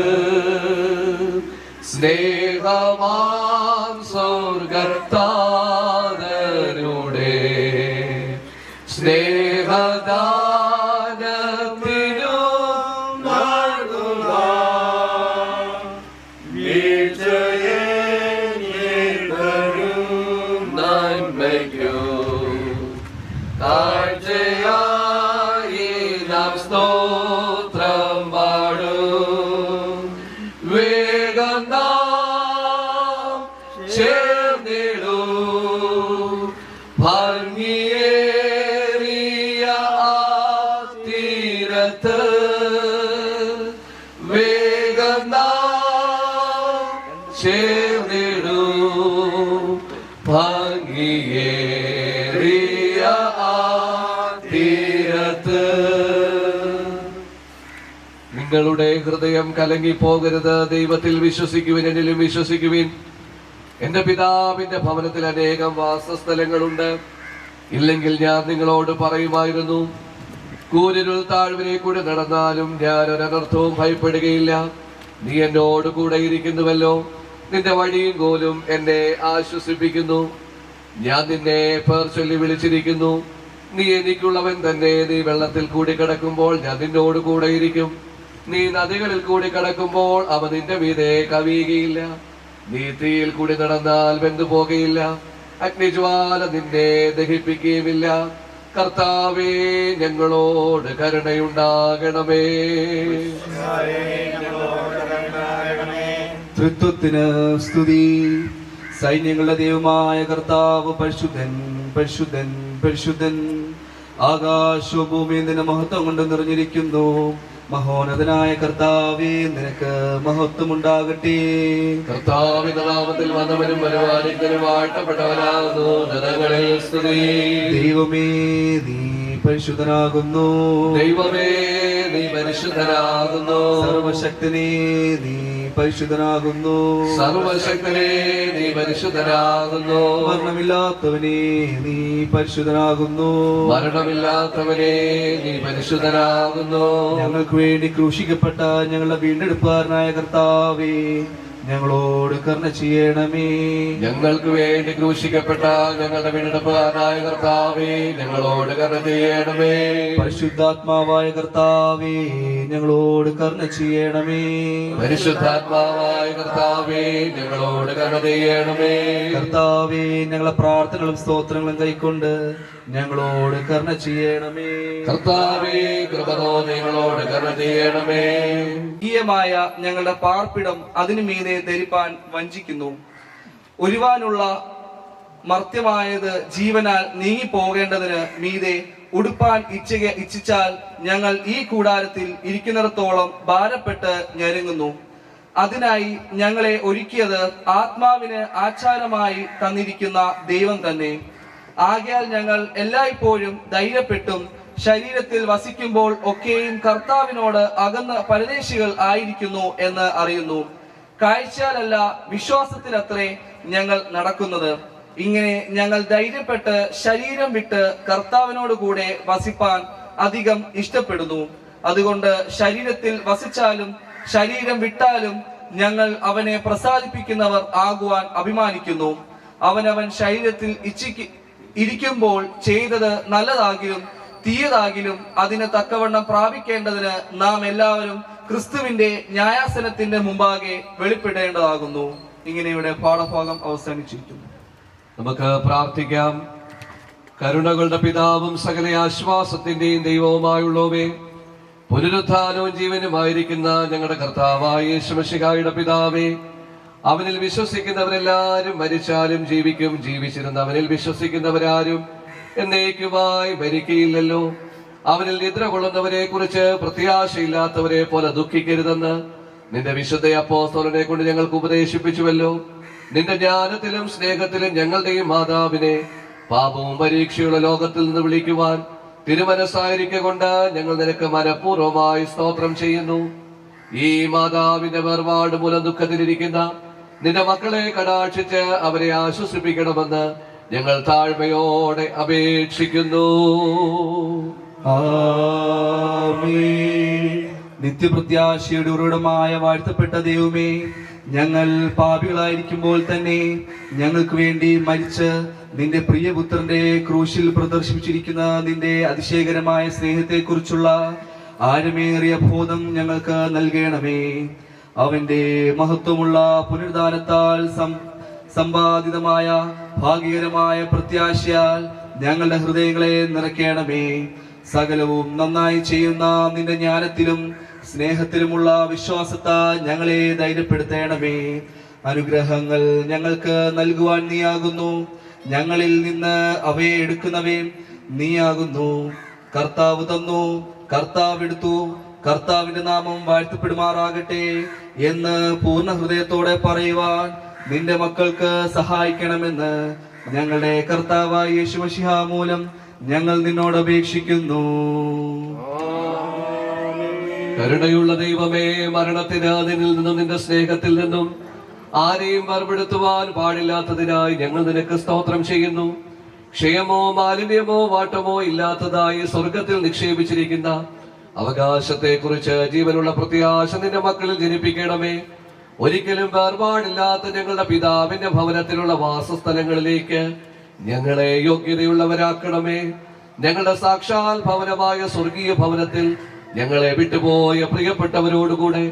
സ്നേഹമാം സ്വർഗത്താതരുടെ സ്നേഹദാനത്തിനു നൽകുക നന്മയ്ക്കു ചേർന്നിടൂ ഭംഗിയേറിയ ആ തീരത്ത് വേഗം നാം ചേർന്നിടൂ ഭംഗിയേറിയ ആ തീരത്ത്. നിങ്ങളുടെ ഹൃദയം കലങ്ങിപ്പോകരുത്. ദൈവത്തിൽ വിശ്വസിക്കുവിൻ, എന്നിലും വിശ്വസിക്കുവിൻ. എന്റെ പിതാവിന്റെ ഭവനത്തിൽ അനേകം വാസസ്ഥലങ്ങളുണ്ട്. ഇല്ലെങ്കിൽ ഞാൻ നിങ്ങളോട് പറയുമായിരുന്നു. കൂരിരുൾ താഴ്വരയിൽ കൂടെ നടന്നാലും ഞാൻ ഒരനർത്ഥവും ഭയപ്പെടുകയില്ല. നീ എന്നോട് കൂടെ ഇരിക്കുന്നുവല്ലോ. നിന്റെ വഴിയും കോലും എന്നെ ആശ്വസിപ്പിക്കുന്നു. ഞാൻ നിന്നെ പേർ ചൊല്ലി വിളിച്ചിരിക്കുന്നു. നീ എനിക്കുള്ളവൻ തന്നെ. നീ വെള്ളത്തിൽ കൂടി കിടക്കുമ്പോൾ ഞാൻ നിന്നോട് കൂടെ ഇരിക്കും. നീ നദികളിൽ കൂടി കടക്കുമ്പോൾ അവ നിന്റെ മീതെ കവിയുകയില്ല. നീ തീയിൽ കൂടി നടന്നാൽ വെന്തു പോകുകയില്ല. അഗ്നിജ്വാല നിന്നെ ദഹിപ്പിക്കുകയുമില്ല. കർത്താവേ, ഞങ്ങളോട് കരുണയുണ്ടാകണമേ. തൃത്വത്തിന് സ്തുതി. സൈന്യങ്ങളുടെ ദൈവമായ കർത്താവ് പരിശുദ്ധൻ, പരിശുദ്ധൻ, പരിശുദ്ധൻ. ആകാശവും ഭൂമിയും നിന്റെ മഹത്വം കൊണ്ട് നിറഞ്ഞിരിക്കുന്നു. മഹോന്നതനായ കർത്താവേ, നിനക്ക് മഹത്വമുണ്ടാകട്ടെ. കർത്താവിന്റെ നാമത്തിൽ വന്നവനും വരുവാനിക്കനും വാഴ്ത്തപ്പെട്ടവനാകുന്നു. ജനങ്ങളിൽ സ്തുതി. ദൈവമേ, നീ പരിശുദ്ധനാകുന്നു. ദൈവമേ, നീ പരിശുദ്ധനാകുന്നു. സർവശക്തനേ, നീ പരിശുദ്ധനാകുന്നു. സർവശക്തനേ, നീ പരിശുദ്ധനാകുന്നു. മരണമില്ലാത്തവനേ, നീ പരിശുദ്ധനാകുന്നു. മരണമില്ലാത്തവനേ, നീ പരിശുദ്ധനാകുന്നു. ഞങ്ങൾക്ക് വേണ്ടി ക്രൂശിക്കപ്പെട്ട ഞങ്ങളുടെ വീണ്ടെടുപ്പുകാരനായ കർത്താവേ, ഞങ്ങളോട് കരുണ ചെയ്യണമേ. ഞങ്ങൾക്ക് വേണ്ടി ക്രൂശിക്കപ്പെട്ട ഞങ്ങളുടെ വീണ്ടെടുപ്പുകാരനായ കർത്താവേ, ഞങ്ങളോട് കരുണ ചെയ്യണമേ. പരിശുദ്ധാത്മാവായ കർത്താവേ, ഞങ്ങളോട് കരുണ ചെയ്യണമേ. പരിശുദ്ധാത്മാവായ കർത്താവേ, ഞങ്ങളോട് കരുണ ചെയ്യണമേ. കർത്താവേ, ഞങ്ങളെ പ്രാർത്ഥനകളും സ്തോത്രങ്ങളും കൈക്കൊണ്ട് ഞങ്ങളോട് കരുണ ചെയ്യണമേ. കർത്താവേ, കൃപ തോന്നി ഞങ്ങളോട് കരുണ ചെയ്യണമേ. ഈയമായ ഞങ്ങളുടെ പാർപ്പിടം അതിനു മീതെ ധരിപ്പാൻ വഞ്ചിക്കുന്നു. ഒരുവാനുള്ള മർത്യമായത് ജീവനാൽ നീങ്ങിപ്പോകേണ്ടതിന് മീതെ ഉടുപ്പാൻ ഇച്ഛിച്ചാൽ ഞങ്ങൾ ഈ കൂടാരത്തിൽ ഇരിക്കുന്നിടത്തോളം ഭാരപ്പെട്ട് ഞെരുങ്ങുന്നു. അതിനായി ഞങ്ങളെ ഒരുക്കിയത് ആത്മാവിന് ആചാരമായി തന്നിരിക്കുന്ന ദൈവം തന്നെ. ആകയാൽ ഞങ്ങൾ എല്ലായ്പ്പോഴും ധൈര്യപ്പെട്ടും ശരീരത്തിൽ വസിക്കുമ്പോൾ ഒക്കെയും കർത്താവിനോട് അകന്ന പരദേശികൾ ആയിരിക്കുന്നു എന്ന് അറിയുന്നു. കാഴ്ചയാലല്ല, വിശ്വാസത്തിലത്രേ ഞങ്ങൾ നടക്കുന്നത്. ഇങ്ങനെ ഞങ്ങൾ ധൈര്യപ്പെട്ട് ശരീരം വിട്ട് കർത്താവിനോട് കൂടെ വസിപ്പാൻ അധികം ഇഷ്ടപ്പെടുന്നു. അതുകൊണ്ട് ശരീരത്തിൽ വസിച്ചാലും ശരീരം വിട്ടാലും ഞങ്ങൾ അവനെ പ്രസാദിപ്പിക്കുന്നവർ ആകുവാൻ അഭിമാനിക്കുന്നു. അവനവൻ ശരീരത്തിൽ ഇരിക്കുമ്പോൾ ചെയ്തത് നല്ലതാകിലും തീയതാകിലും അതിന് തക്കവണ്ണം പ്രാപിക്കേണ്ടതിന് നാം എല്ലാവരും ക്രിസ്തുവിന്റെ ന്യായാസനത്തിന്റെ മുമ്പാകെ വെളിപ്പെടേണ്ടതാകുന്നു. ഇങ്ങനെ ഇവിടെ പാഠഭാഗം അവസാനിച്ചിരിക്കുന്നു. നമുക്ക് പ്രാർത്ഥിക്കാം. കരുണകളുടെ പിതാവും സകല ആശ്വാസത്തിന്റെയും ദൈവവുമായുള്ളവേ, പുനരുത്ഥാനവും ജീവനുമായിരിക്കുന്ന ഞങ്ങളുടെ കർത്താവായ യേശു മിശിഹായുടെ പിതാവേ, അവനിൽ വിശ്വസിക്കുന്നവരെല്ലാരും മരിച്ചാലും ജീവിക്കും. ജീവിച്ചിരുന്ന അവനിൽ വിശ്വസിക്കുന്നവരാരും എന്നേക്കുമായി മരിക്കയില്ലല്ലോ. അവനിൽ നിദ്ര കൊള്ളുന്നവരെ കുറിച്ച് പ്രത്യാശയില്ലാത്തവരെ പോലെ ദുഃഖിക്കരുതെന്ന് നിന്റെ വിശുദ്ധ അപ്പോസ്തലനെ കൊണ്ട് ഞങ്ങൾക്ക് ഉപദേശിപ്പിച്ചുവല്ലോ. നിന്റെ ജ്ഞാനത്തിലും സ്നേഹത്തിലും ഞങ്ങളുടെയും മാതാവിനെ പാപവും പരീക്ഷയുള്ള ലോകത്തിൽ നിന്ന് വിളിക്കുവാൻ തിരുമനസ്സായിരിക്കൊണ്ട് ഞങ്ങൾ നിനക്ക് മനഃപൂർവ്വമായി സ്തോത്രം ചെയ്യുന്നു. ഈ മാതാവിന്റെ വേർപാട് മൂലം ദുഃഖത്തിലിരിക്കുന്ന നിന്റെ മക്കളെ കടാക്ഷിച്ച് അവരെ ആശ്വസിപ്പിക്കണമെന്ന് ഞങ്ങൾ താഴ്മയോടെ അപേക്ഷിക്കുന്നു. ആമേൻ. നിത്യപ്രത്യാശയുടെ ഉറവിടമായ വാഴ്ത്തപ്പെട്ട ദൈവമേ, ഞങ്ങൾ പാപികളായിരിക്കുമ്പോൾ തന്നെ ഞങ്ങൾക്ക് വേണ്ടി മരിച്ച് നിന്റെ പ്രിയപുത്രന്റെ ക്രൂശിൽ പ്രദർശിപ്പിച്ചിരിക്കുന്ന നിന്റെ അതിശയകരമായ സ്നേഹത്തെക്കുറിച്ചുള്ള ആഴമേറിയ ബോധം ഞങ്ങൾക്ക് നൽകണമേ. അവന്റെ മഹത്വമുള്ള പുനരുദ്ധാനത്താൽ സമ്പാദിതമായ ഭാഗ്യകരമായ പ്രത്യാശയാൽ ഞങ്ങളുടെ ഹൃദയങ്ങളെ നിറയ്ക്കണമേ. സകലവും നന്നായി ചെയ്യുന്ന നിന്റെ ജ്ഞാനത്തിലും സ്നേഹത്തിലുമുള്ള വിശ്വാസത്താൽ ഞങ്ങളെ ധൈര്യപ്പെടുത്തണമേ. അനുഗ്രഹങ്ങൾ ഞങ്ങൾക്ക് നൽകുവാൻ നീയാകുന്നു. ഞങ്ങളിൽ നിന്ന് അവയെ എടുക്കുന്നവയും നീയാകുന്നു. കർത്താവ് തന്നു, കർത്താവ് എടുത്തു, കർത്താവിന്റെ നാമം വാഴ്ത്തപ്പെടുമാറാകട്ടെ എന്ന് പൂർണ്ണ ഹൃദയത്തോടെ പറയുവാൻ നിന്റെ മക്കൾക്ക് സഹായിക്കണമെന്ന് ഞങ്ങളുടെ കർത്താവായ യേശു മശിഹ മൂലം ഞങ്ങൾ നിന്നോട് അപേക്ഷിക്കുന്നു. കരുണയുള്ള ദൈവമേ, മരണത്തിന് നിന്നിൽ നിന്നും നിന്റെ സ്നേഹത്തിൽ നിന്നും ആരെയും വേർപെടുത്തുവാൻ പാടില്ലാത്തതിനായി ഞങ്ങൾ നിനക്ക് സ്തോത്രം ചെയ്യുന്നു. ക്ഷയമോ മാലിന്യമോ വാട്ടമോ ഇല്ലാത്തതായി സ്വർഗത്തിൽ നിക്ഷേപിച്ചിരിക്കുന്ന അവകാശത്തെ കുറിച്ച് ജീവനുള്ള പ്രത്യാശ നിന്റെ മക്കളിൽ ജനിപ്പിക്കണമേ. ഒരിക്കലും വേർപാടില്ലാത്ത ഞങ്ങളുടെ പിതാവിന്റെ ഭവനത്തിലുള്ള വാസസ്ഥലങ്ങളിലേക്ക് ഞങ്ങളെ യോഗ്യതയുള്ളവരാക്കണമേ. ഞങ്ങളുടെ സാക്ഷാൽ ഭവനമായ സ്വർഗീയ ഭവനത്തിൽ ഞങ്ങളെ വിട്ടുപോയ പ്രിയപ്പെട്ടവരോടുകൂടെ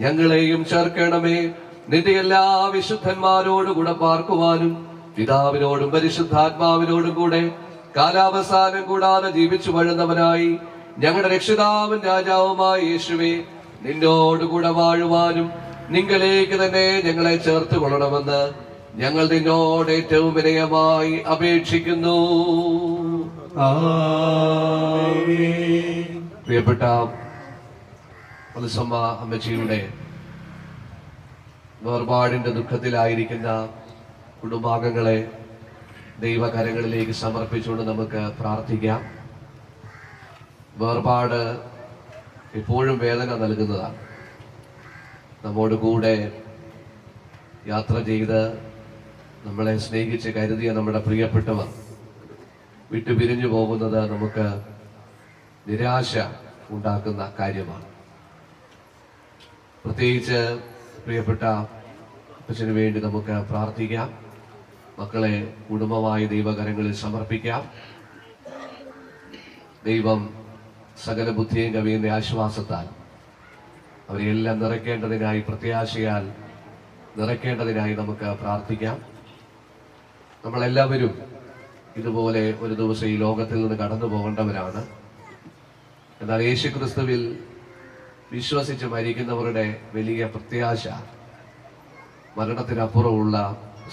ഞങ്ങളെയും ചേർക്കണമേ. നിന്റെ എല്ലാ വിശുദ്ധന്മാരോടുകൂടെ പാർക്കുവാനും പിതാവിനോടും പരിശുദ്ധാത്മാവിനോടും കൂടെ കാലാവസാനം കൂടാതെ ജീവിച്ചു വഴുന്നവനായി ഞങ്ങളുടെ രക്ഷിതാവും രാജാവുമായ യേശുവേ, നിന്നോടുകൂടെ വാഴുവാനും നിങ്ങളിലേക്ക് തന്നെ ഞങ്ങളെ ചേർത്ത് കൊള്ളണമെന്ന് ഞങ്ങൾ നിന്നോട് ഏറ്റവും വിനയമായി അപേക്ഷിക്കുന്നു. പ്രിയപ്പെട്ട മലസമ്മ അമ്മച്ചിയുടെ വേർപാടിന്റെ ദുഃഖത്തിലായിരിക്കുന്ന കുടുംബാംഗങ്ങളെ ദൈവകരങ്ങളിലേക്ക് സമർപ്പിച്ചുകൊണ്ട് നമുക്ക് പ്രാർത്ഥിക്കാം. വേർപാട് എപ്പോഴും വേദന നൽകുന്നതാണ്. നമ്മോട് കൂടെ യാത്ര ചെയ്ത് നമ്മളെ സ്നേഹിച്ച് കരുതിയ നമ്മുടെ പ്രിയപ്പെട്ടവർ വിട്ടുപിരിഞ്ഞു പോകുന്നത് നമുക്ക് നിരാശ ഉണ്ടാക്കുന്ന കാര്യമാണ്. പ്രത്യേകിച്ച് പ്രിയപ്പെട്ട അപ്പച്ചന് വേണ്ടി നമുക്ക് പ്രാർത്ഥിക്കാം. മക്കളെ കുടുംബമായി ദൈവകരങ്ങളിൽ സമർപ്പിക്കാം. ദൈവം സകല ബുദ്ധിയും കവിയുന്ന ആശ്വാസത്താൽ അവരെല്ലാം നിറയ്ക്കേണ്ടതിനായി, പ്രത്യാശയാൽ നിറയ്ക്കേണ്ടതിനായി നമുക്ക് പ്രാർത്ഥിക്കാം. നമ്മളെല്ലാവരും ഇതുപോലെ ഒരു ദിവസം ഈ ലോകത്തിൽ നിന്ന് കടന്നു പോകേണ്ടവരാണ്. എന്നാൽ യേശുക്രിസ്തുവിൽ വിശ്വസിച്ച് മരിക്കുന്നവരുടെ വലിയ പ്രത്യാശ മരണത്തിനപ്പുറമുള്ള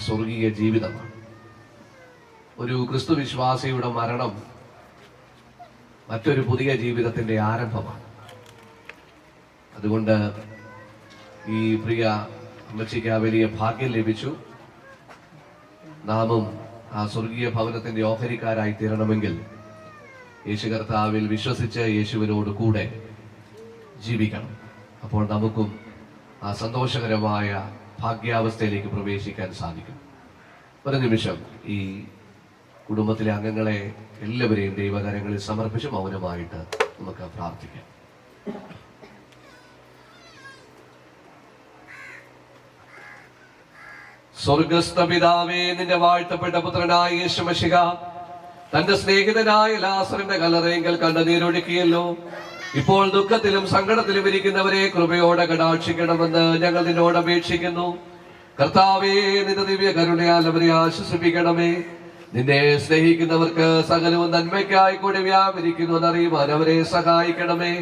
സ്വർഗീയ ജീവിതമാണ്. ഒരു ക്രിസ്തു വിശ്വാസിയുടെ മരണം മറ്റൊരു പുതിയ ജീവിതത്തിന്റെ ആരംഭമാണ്. അതുകൊണ്ട് ഈ പ്രിയ അമ്മച്ചിക്ക് ആ വലിയ ഭാഗ്യം ലഭിച്ചു. നാമും ആ സ്വർഗീയ ഭവനത്തിന്റെ ഓഹരിക്കാരായി തീരണമെങ്കിൽ യേശു കർത്താവിൽ വിശ്വസിച്ച് യേശുവിനോട് കൂടെ ജീവിക്കണം. അപ്പോൾ നമുക്കും ആ സന്തോഷകരമായ ഭാഗ്യാവസ്ഥയിലേക്ക് പ്രവേശിക്കാൻ സാധിക്കും. ഒരു നിമിഷം ഈ കുടുംബത്തിലെ അംഗങ്ങളെ എല്ലാവരെയും ദൈവകരങ്ങളിൽ സമർപ്പിച്ച് മൗനമായിട്ട് നമുക്ക് പ്രാർത്ഥിക്കാം. സ്വർഗസ്ഥ പിതാവേ, നിന്റെ വാഴ്ത്തപ്പെട്ട പുത്രനായ യേശു മശിഹ തന്റെ സ്നേഹിതനായ ലാസറിന്റെ കല്ലറയെങ്കിൽ കണ്ണുനീരൊഴുക്കിയല്ലോ. ഇപ്പോൾ ദുഃഖത്തിലും സങ്കടത്തിലും ഇരിക്കുന്നവരെ കൃപയോടെ കടാക്ഷിക്കണമെന്ന് ഞങ്ങൾ നിന്നോട് അപേക്ഷിക്കുന്നു. കർത്താവേ, നിന്റെ ദിവ്യ കരുണയാൽ അവരെ ആശ്വസിപ്പിക്കണമേ. നിന്നെ സ്നേഹിക്കുന്നവർക്ക് സകലവും നന്മയ്ക്കായി കൂടി വ്യാപരിക്കുന്നു എന്നറിയുവാൻ അവരെ സഹായിക്കണമേ.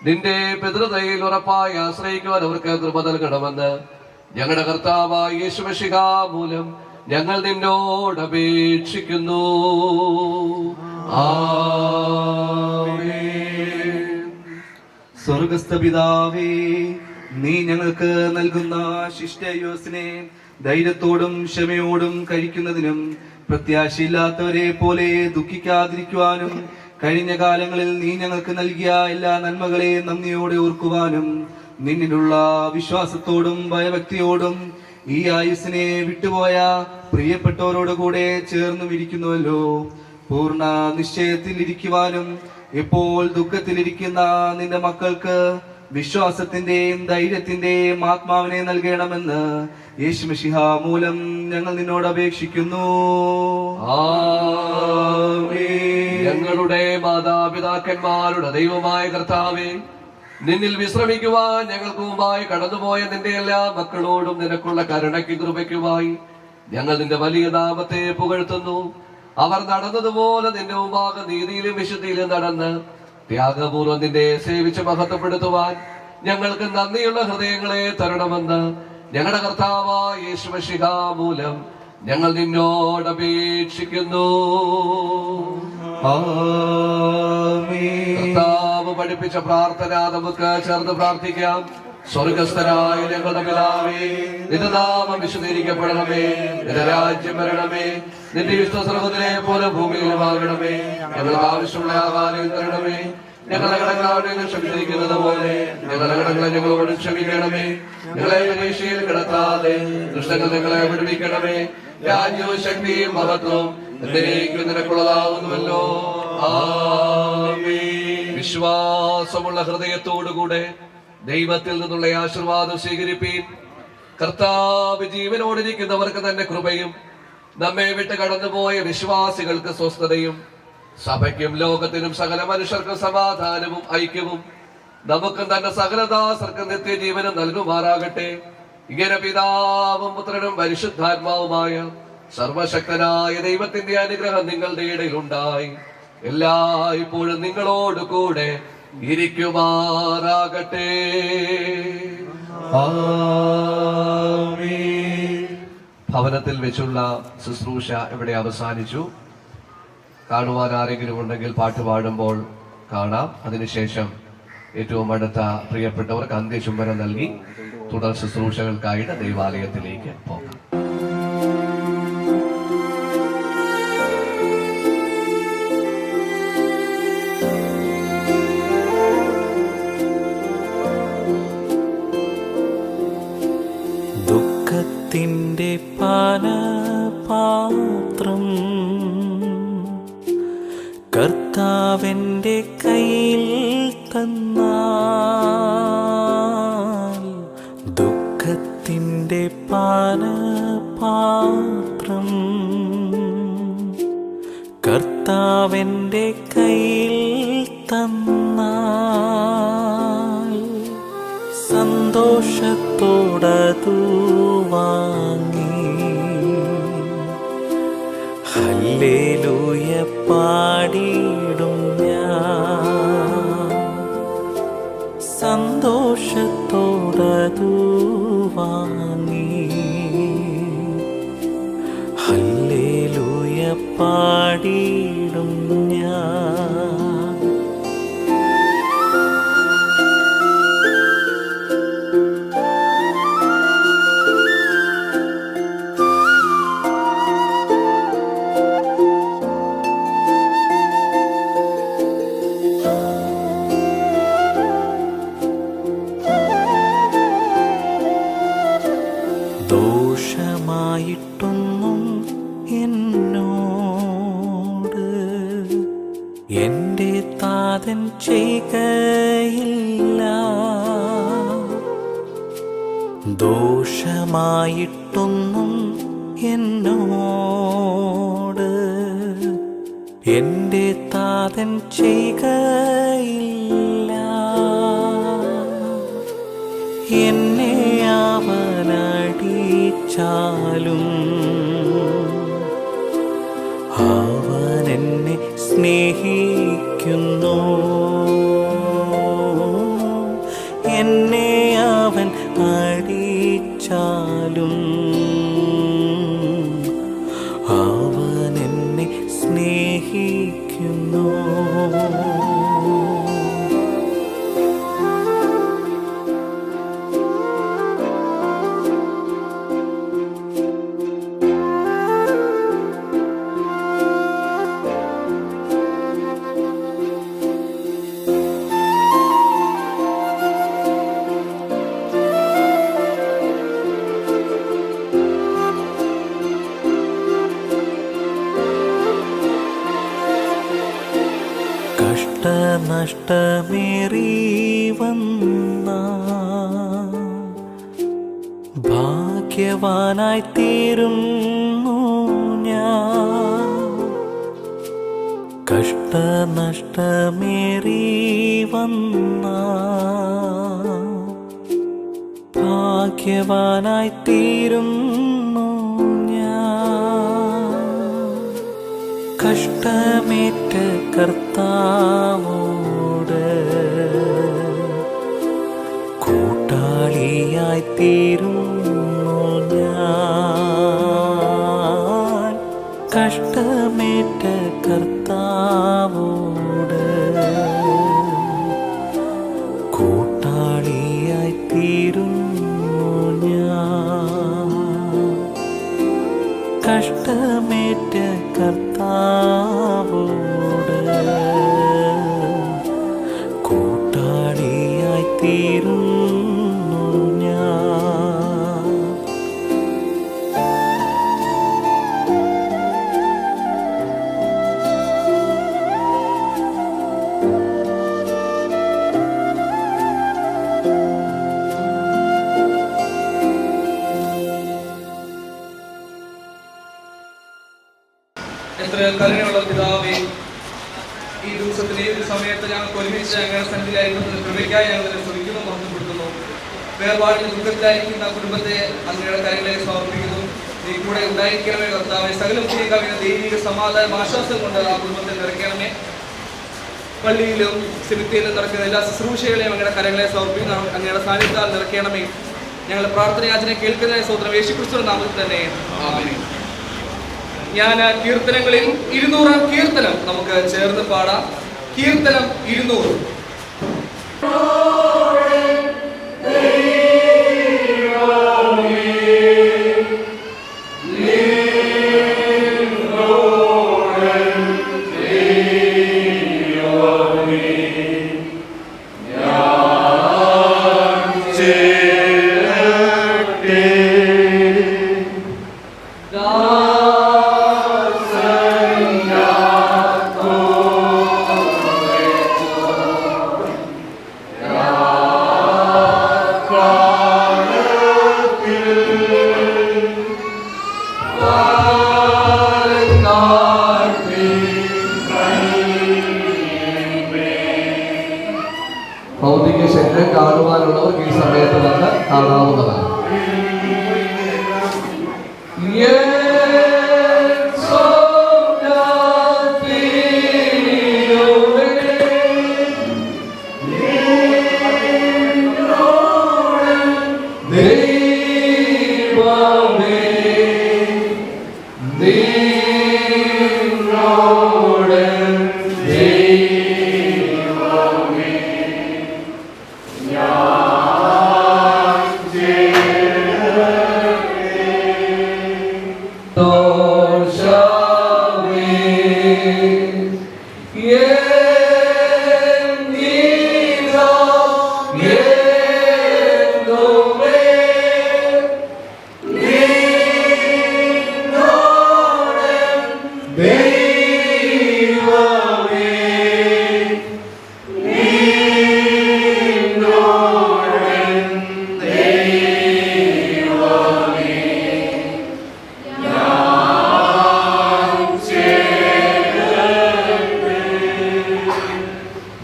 നിന്റെ പിതൃതയിൽ ഉറപ്പായി ആശ്രയിക്കുവാൻ അവർക്ക് കൃപ നൽകണമെന്ന് ഞങ്ങളുടെ കർത്താവായ യേശു മശിഹ മൂലം ഞങ്ങൾ നിന്നോട് അപേക്ഷിക്കുന്നു. സ്വർഗസ്ഥ പിതാവേ, നീ ഞങ്ങൾക്ക് നൽകുന്ന ശിഷ്ടയോസിനെ ധൈര്യത്തോടും ക്ഷമയോടും കഴിക്കുന്നതിനും പ്രത്യാശയില്ലാത്തവരെ പോലെ ദുഃഖിക്കാതിരിക്കുവാനും കഴിഞ്ഞ കാലങ്ങളിൽ നീ ഞങ്ങൾക്ക് നൽകിയ എല്ലാ നന്മകളെയും നന്ദിയോടെ ഓർക്കുവാനും നിന്നിലുള്ള വിശ്വാസത്തോടും ഭയഭക്തിയോടും ഈ ആയുസ്സിനെ വിട്ടുപോയ പ്രിയപ്പെട്ടവരോടുകൂടെ ചേർന്നും ഇരിക്കുന്നുവല്ലോ. പൂർണ്ണ നിശ്ചയത്തിൽ ഇരിക്കുവാനും ഇപ്പോൾ ദുഃഖത്തിലിരിക്കുന്ന നിന്റെ മക്കൾക്ക് വിശ്വാസത്തിന്റെയും ധൈര്യത്തിന്റെയും ആത്മാവിനെ നൽകണമെന്ന് യേശു മശിഹ മൂലം ഞങ്ങൾ നിന്നോട് അപേക്ഷിക്കുന്നു. ഞങ്ങളുടെ മാതാപിതാക്കന്മാരുടെ ദൈവമായ കർത്താവേ, നിന്നിൽ വിശ്രമിക്കുവാൻ ഞങ്ങൾക്ക് മുമ്പായി കടന്നുപോയ നിന്റെ എല്ലാ മക്കളോടും നിനക്കുള്ള കരുണയ്ക്ക് കൃപയ്ക്കുമായി ഞങ്ങൾ നിന്റെ വലിയ നാമത്തെ പുകഴ്ത്തുന്നു. അവർ നടന്നതുപോലെ നിന്റെ മുമ്പാകെ നീതിയിലും വിശുദ്ധിയിലും നടന്ന് ത്യാഗപൂർവ്വം നിന്നെ സേവിച്ച് മഹത്വപ്പെടുത്തുവാൻ ഞങ്ങൾക്ക് നന്ദിയുള്ള ഹൃദയങ്ങളെ തരണമെന്ന് ഞങ്ങളുടെ കർത്താവായ യേശു മിശിഹ മൂലം ഞങ്ങൾ നിന്നോട് അപേക്ഷിക്കുന്നു. കർത്താവ് പഠിപ്പിച്ച പ്രാർത്ഥന നമുക്ക് ചേർന്ന് പ്രാർത്ഥിക്കാം. സ്വർഗസ്ഥനായ ഞങ്ങളുടെ പിതാവേ, നിന്റെ നാമം വിശുദ്ധീകരിക്കപ്പെടണമേ, നിന്റെ രാജ്യം വരണമേ, നിന്റെ വിശ്വസ്രവത്തിലെ പോലെ ഭൂമിയിലുമാകണമേ. ഞങ്ങൾക്ക് ആവശ്യമുള്ള ആഹാരം തരണമേ. ഞങ്ങളുടെ കടങ്ങളോട് ക്ഷമിച്ചിരിക്കുന്നത് പോലെ ഞങ്ങളുടെ കടങ്ങളെ ഞങ്ങളോട് ക്ഷമിക്കണമേ. ഞങ്ങളെ പരീക്ഷയിൽ കിടത്താതെ ദുഷ്ടങ്ങൾ ഞങ്ങളെ വിടുവിക്കണമേ. രാജ്യവും ശക്തിയും മഹത്വവും എന്നേക്കും നിനക്കുള്ളതാകുന്നുവല്ലോ. ആമേൻ. വിശ്വാസമുള്ള ഹൃദയത്തോടുകൂടെ ദൈവത്തിൽ നിന്നുള്ള ആശീർവാദം സ്വീകരിപ്പീൻ. കർത്താവ് ജീവനോടിരിക്കുന്നവർക്ക് തന്നെ കൃപയും നമ്മെ വിട്ട് കടന്നുപോയ വിശ്വാസികൾക്ക് സ്വസ്ഥതയും സഭയ്ക്കും ലോകത്തിനും സകല മനുഷ്യർക്കും സമാധാനവും ഐക്യവും നമുക്കും തന്നെ സകലദാസർക്കും നിത്യജീവനം നൽകുമാറാകട്ടെ. ഇങ്ങനെ പിതാവും പുത്രനും പരിശുദ്ധാത്മാവുമായ സർവശക്തനായ ദൈവത്തിന്റെ അനുഗ്രഹം നിങ്ങളുടെ ഇടയിലുണ്ടായി എല്ലായ്പ്പോഴും നിങ്ങളോട് കൂടെ ഇരിക്കുമാറാകട്ടെ. ഭവനത്തിൽ വെച്ചുള്ള ശുശ്രൂഷ ഇവിടെ അവസാനിച്ചു. കാണുവാൻ ആരെങ്കിലും ഉണ്ടെങ്കിൽ പാട്ട് പാടുമ്പോൾ കാണാം. അതിനുശേഷം ഏറ്റവും അടുത്ത പ്രിയപ്പെട്ടവർക്ക് അന്ത്യചുംബനം നൽകി തുടർ ശുശ്രൂഷകൾക്കായിട്ട് ദൈവാലയത്തിലേക്ക് പോകാം. ദുഃഖത്തിൻ്റെ പാനപാത്രം കർത്താവിൻ്റെ കയ്യിൽ തന്നാൽ, ദുഃഖത്തിൻ്റെ പാനപാത്രം കർത്താവിൻ്റെ കയ്യിൽ തന്നാൽ, സന്തോഷത്തോടതു വാങ്ങി ഹല്ലേലൂയ പാടിയിടും ഞാൻ. സന്തോഷത്തോടതു വാങ്ങി ഹല്ലേലൂയ പാടിയിടും ഞാൻ. ദോഷമായിട്ടൊന്നും എന്നോട് എൻ്റെ താതൻ ചെയ്യുകയില്ല. ദോഷമായിട്ടൊന്നും എന്നോട് എൻ്റെ താതൻ ചെയ്യുകയില്ല. എന്നെ അവനടിച്ചാലും അവനെന്നെ സ്നേഹിക്കുന്നു. എന്നെ അവൻ അടിച്ചാലും അവനെന്നെ സ്നേഹിക്കുന്നു. നഷ്ടമേറി വന്ന ഭാഗ്യവാനായി തീരുന്നു ഞാൻ. കഷ്ടനഷ്ടമേറി വന്ന ഭാഗ്യവാനായി തീരുന്നു ഞാൻ. കഷ്ടമേറ്റ കർത്താവോട് കൂട്ടാളിയായി തീരുന്നു കഷ്ടമേറ്റ കർത്താവോട് കൂട്ടാളിയായി തീരുന്നു ഞാൻ. കഷ്ടമേറ്റ കർത്താവോട് കൂട്ടാളിയായി തീരുന്നു ഞാൻ. എത്ര കരുണയുള്ള പിതാവേ, ഈ ദിവസത്തിൽ ഈ ഒരു സമയത്ത് ഞങ്ങൾക്ക് ഒരുമിച്ച് ഞങ്ങളുടെ സന്നിധിയിലായിരിക്കുന്നത് കൃപയ്ക്കായി ഞങ്ങൾ ശ്രമിക്കുന്നു, മഹത്വപ്പെടുത്തുന്നു. വേർപാടിന് ദുഃഖത്തിലായിരിക്കുന്ന കുടുംബത്തെ അങ്ങയുടെ കാര്യങ്ങളിലേക്ക് സമർപ്പിക്കുന്നു. നീ കൂടെ ഉണ്ടായിരിക്കണമേ കർത്താവേ. സകല പുതിയ കവിന ദൈവിക സമാധാനം ആശ്വാസം കൊണ്ട് ആ കുടുംബത്തെ നിറയ്ക്കണമേ. പള്ളിയിലും സിമിത്തിയിലും നടക്കുന്ന എല്ലാ ശുശ്രൂഷകളെയും അങ്ങയുടെ കരങ്ങളെ സമർപ്പിക്കുന്നു. അങ്ങയുടെ സാന്നിധ്യത്താൽ നിറയ്ക്കണമേ. ഞങ്ങളുടെ പ്രാർത്ഥനയാചനെ കേൾക്കുന്നതിനെ സ്വന്തം യേശുക്രിസ്തുവിന്റെ നാമത്തിൽ തന്നെ ആമേൻ. ഞാൻ കീർത്തനങ്ങളിൽ 200 കീർത്തനം നമുക്ക് ചേർന്ന് പാടാം. കീർത്തനം 200. ഭൗതിക ശരീരം കാണുവാനുള്ളവർക്ക് ഈ സമയത്ത് വന്ന് കാണാവുന്നതാണ്.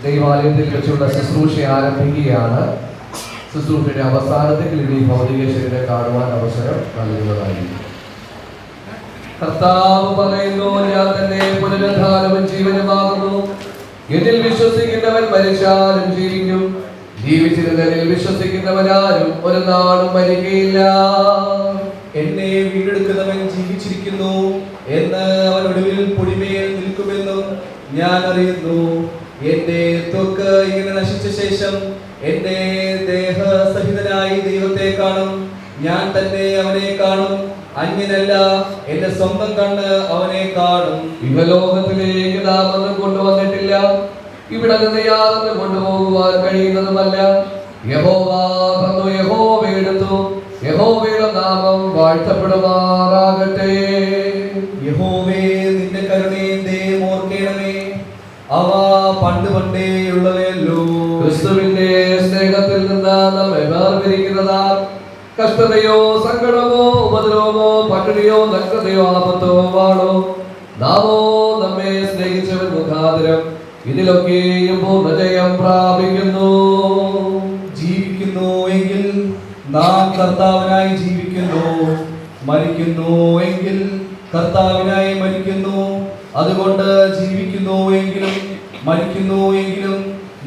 ദൈവാലയത്തിൽ വെച്ചുള്ള ശുശ്രൂഷ ആരംഭിക്കുകയാണ്. ശുശ്രൂഷയുടെ അവസാനത്തിൽ ഇനി ഭൗതിക ശരീരം കാണുവാൻ അവസരം നൽകുന്നതായിരിക്കും. കർത്താവ് പറയുന്നു, ഞാൻ തന്നെ പുനരുദ്ധാനവും ജീവനുമാകുന്നു. എന്നിൽ വിശ്വസിക്കുന്നവൻ മരിച്ചാലും ജീവിക്കും, ജീവിച്ചിരുന്നതിൽ വിശ്വസിക്കുന്നവനാരും ഒരു നാളും മരിക്കയില്ല. എന്നെ വീണ്ടെടുക്കുന്നവൻ ജീവിച്ചിരിക്കുന്നു എന്ന് അവൻ ഒടുവിൽ പൊടിമേൽ നിൽക്കുമെന്നും ഞാൻ അറിയുന്നു. എന്റെ ത്വക്ക് ഇങ്ങനെ നശിച്ച ശേഷം എന്റെ ദേഹസഹിതനായി ദൈവത്തെ കാണും. ഞാൻ തന്നെ അവനെ കാണും, അന്യനല്ല. എന്റെ സ്വന്തം കണ്ണ് അവനെ കാണും. ഇഹലോകത്തിലേക്ക് നാം ഒന്നും കൊണ്ടുവന്നിട്ടില്ല, ഇവിടെ നിന്ന് യാതൊന്നും കൊണ്ടുപോകുവാൻ കഴിയുന്നതുമല്ല. യഹോവ തന്നു, യഹോവ എടുത്തു, യഹോവയുടെ നാമം വാഴ്ത്തപ്പെടുമാറാകട്ടെ. യഹോവേ, നിന്റെ കരുണയും ദയയും ഓർക്കണമേ. അവ പണ്ട് പണ്ടേ ഉള്ളവയല്ലോ. ക്രിസ്തുവിന്റെ സ്നേഹത്തിൽ നിന്ന് നമ്മെ വേർതിരിക്കുന്നതാ കഷ്ടതയോ സങ്കടമോ ഉപദ്രവമോ പട്ടിണിയോ നഗ്നതയോ ആപത്തോ വാളോ നാമോ നമ്മെ സ്നേഹിച്ചവൻ മുഖാന്തരം ഇതിലൊക്കെയും പൂർണ്ണജയം പ്രാപിക്കുന്നു. ജീവിക്കുന്നു എങ്കിൽ നാം കർത്താവിനായി ജീവിക്കുന്നു, മരിക്കുന്നു എങ്കിൽ കർത്താവിനായി മരിക്കുന്നു. അതുകൊണ്ട് ജീവിക്കുന്നു എങ്കിലും മരിക്കുന്നു എങ്കിലും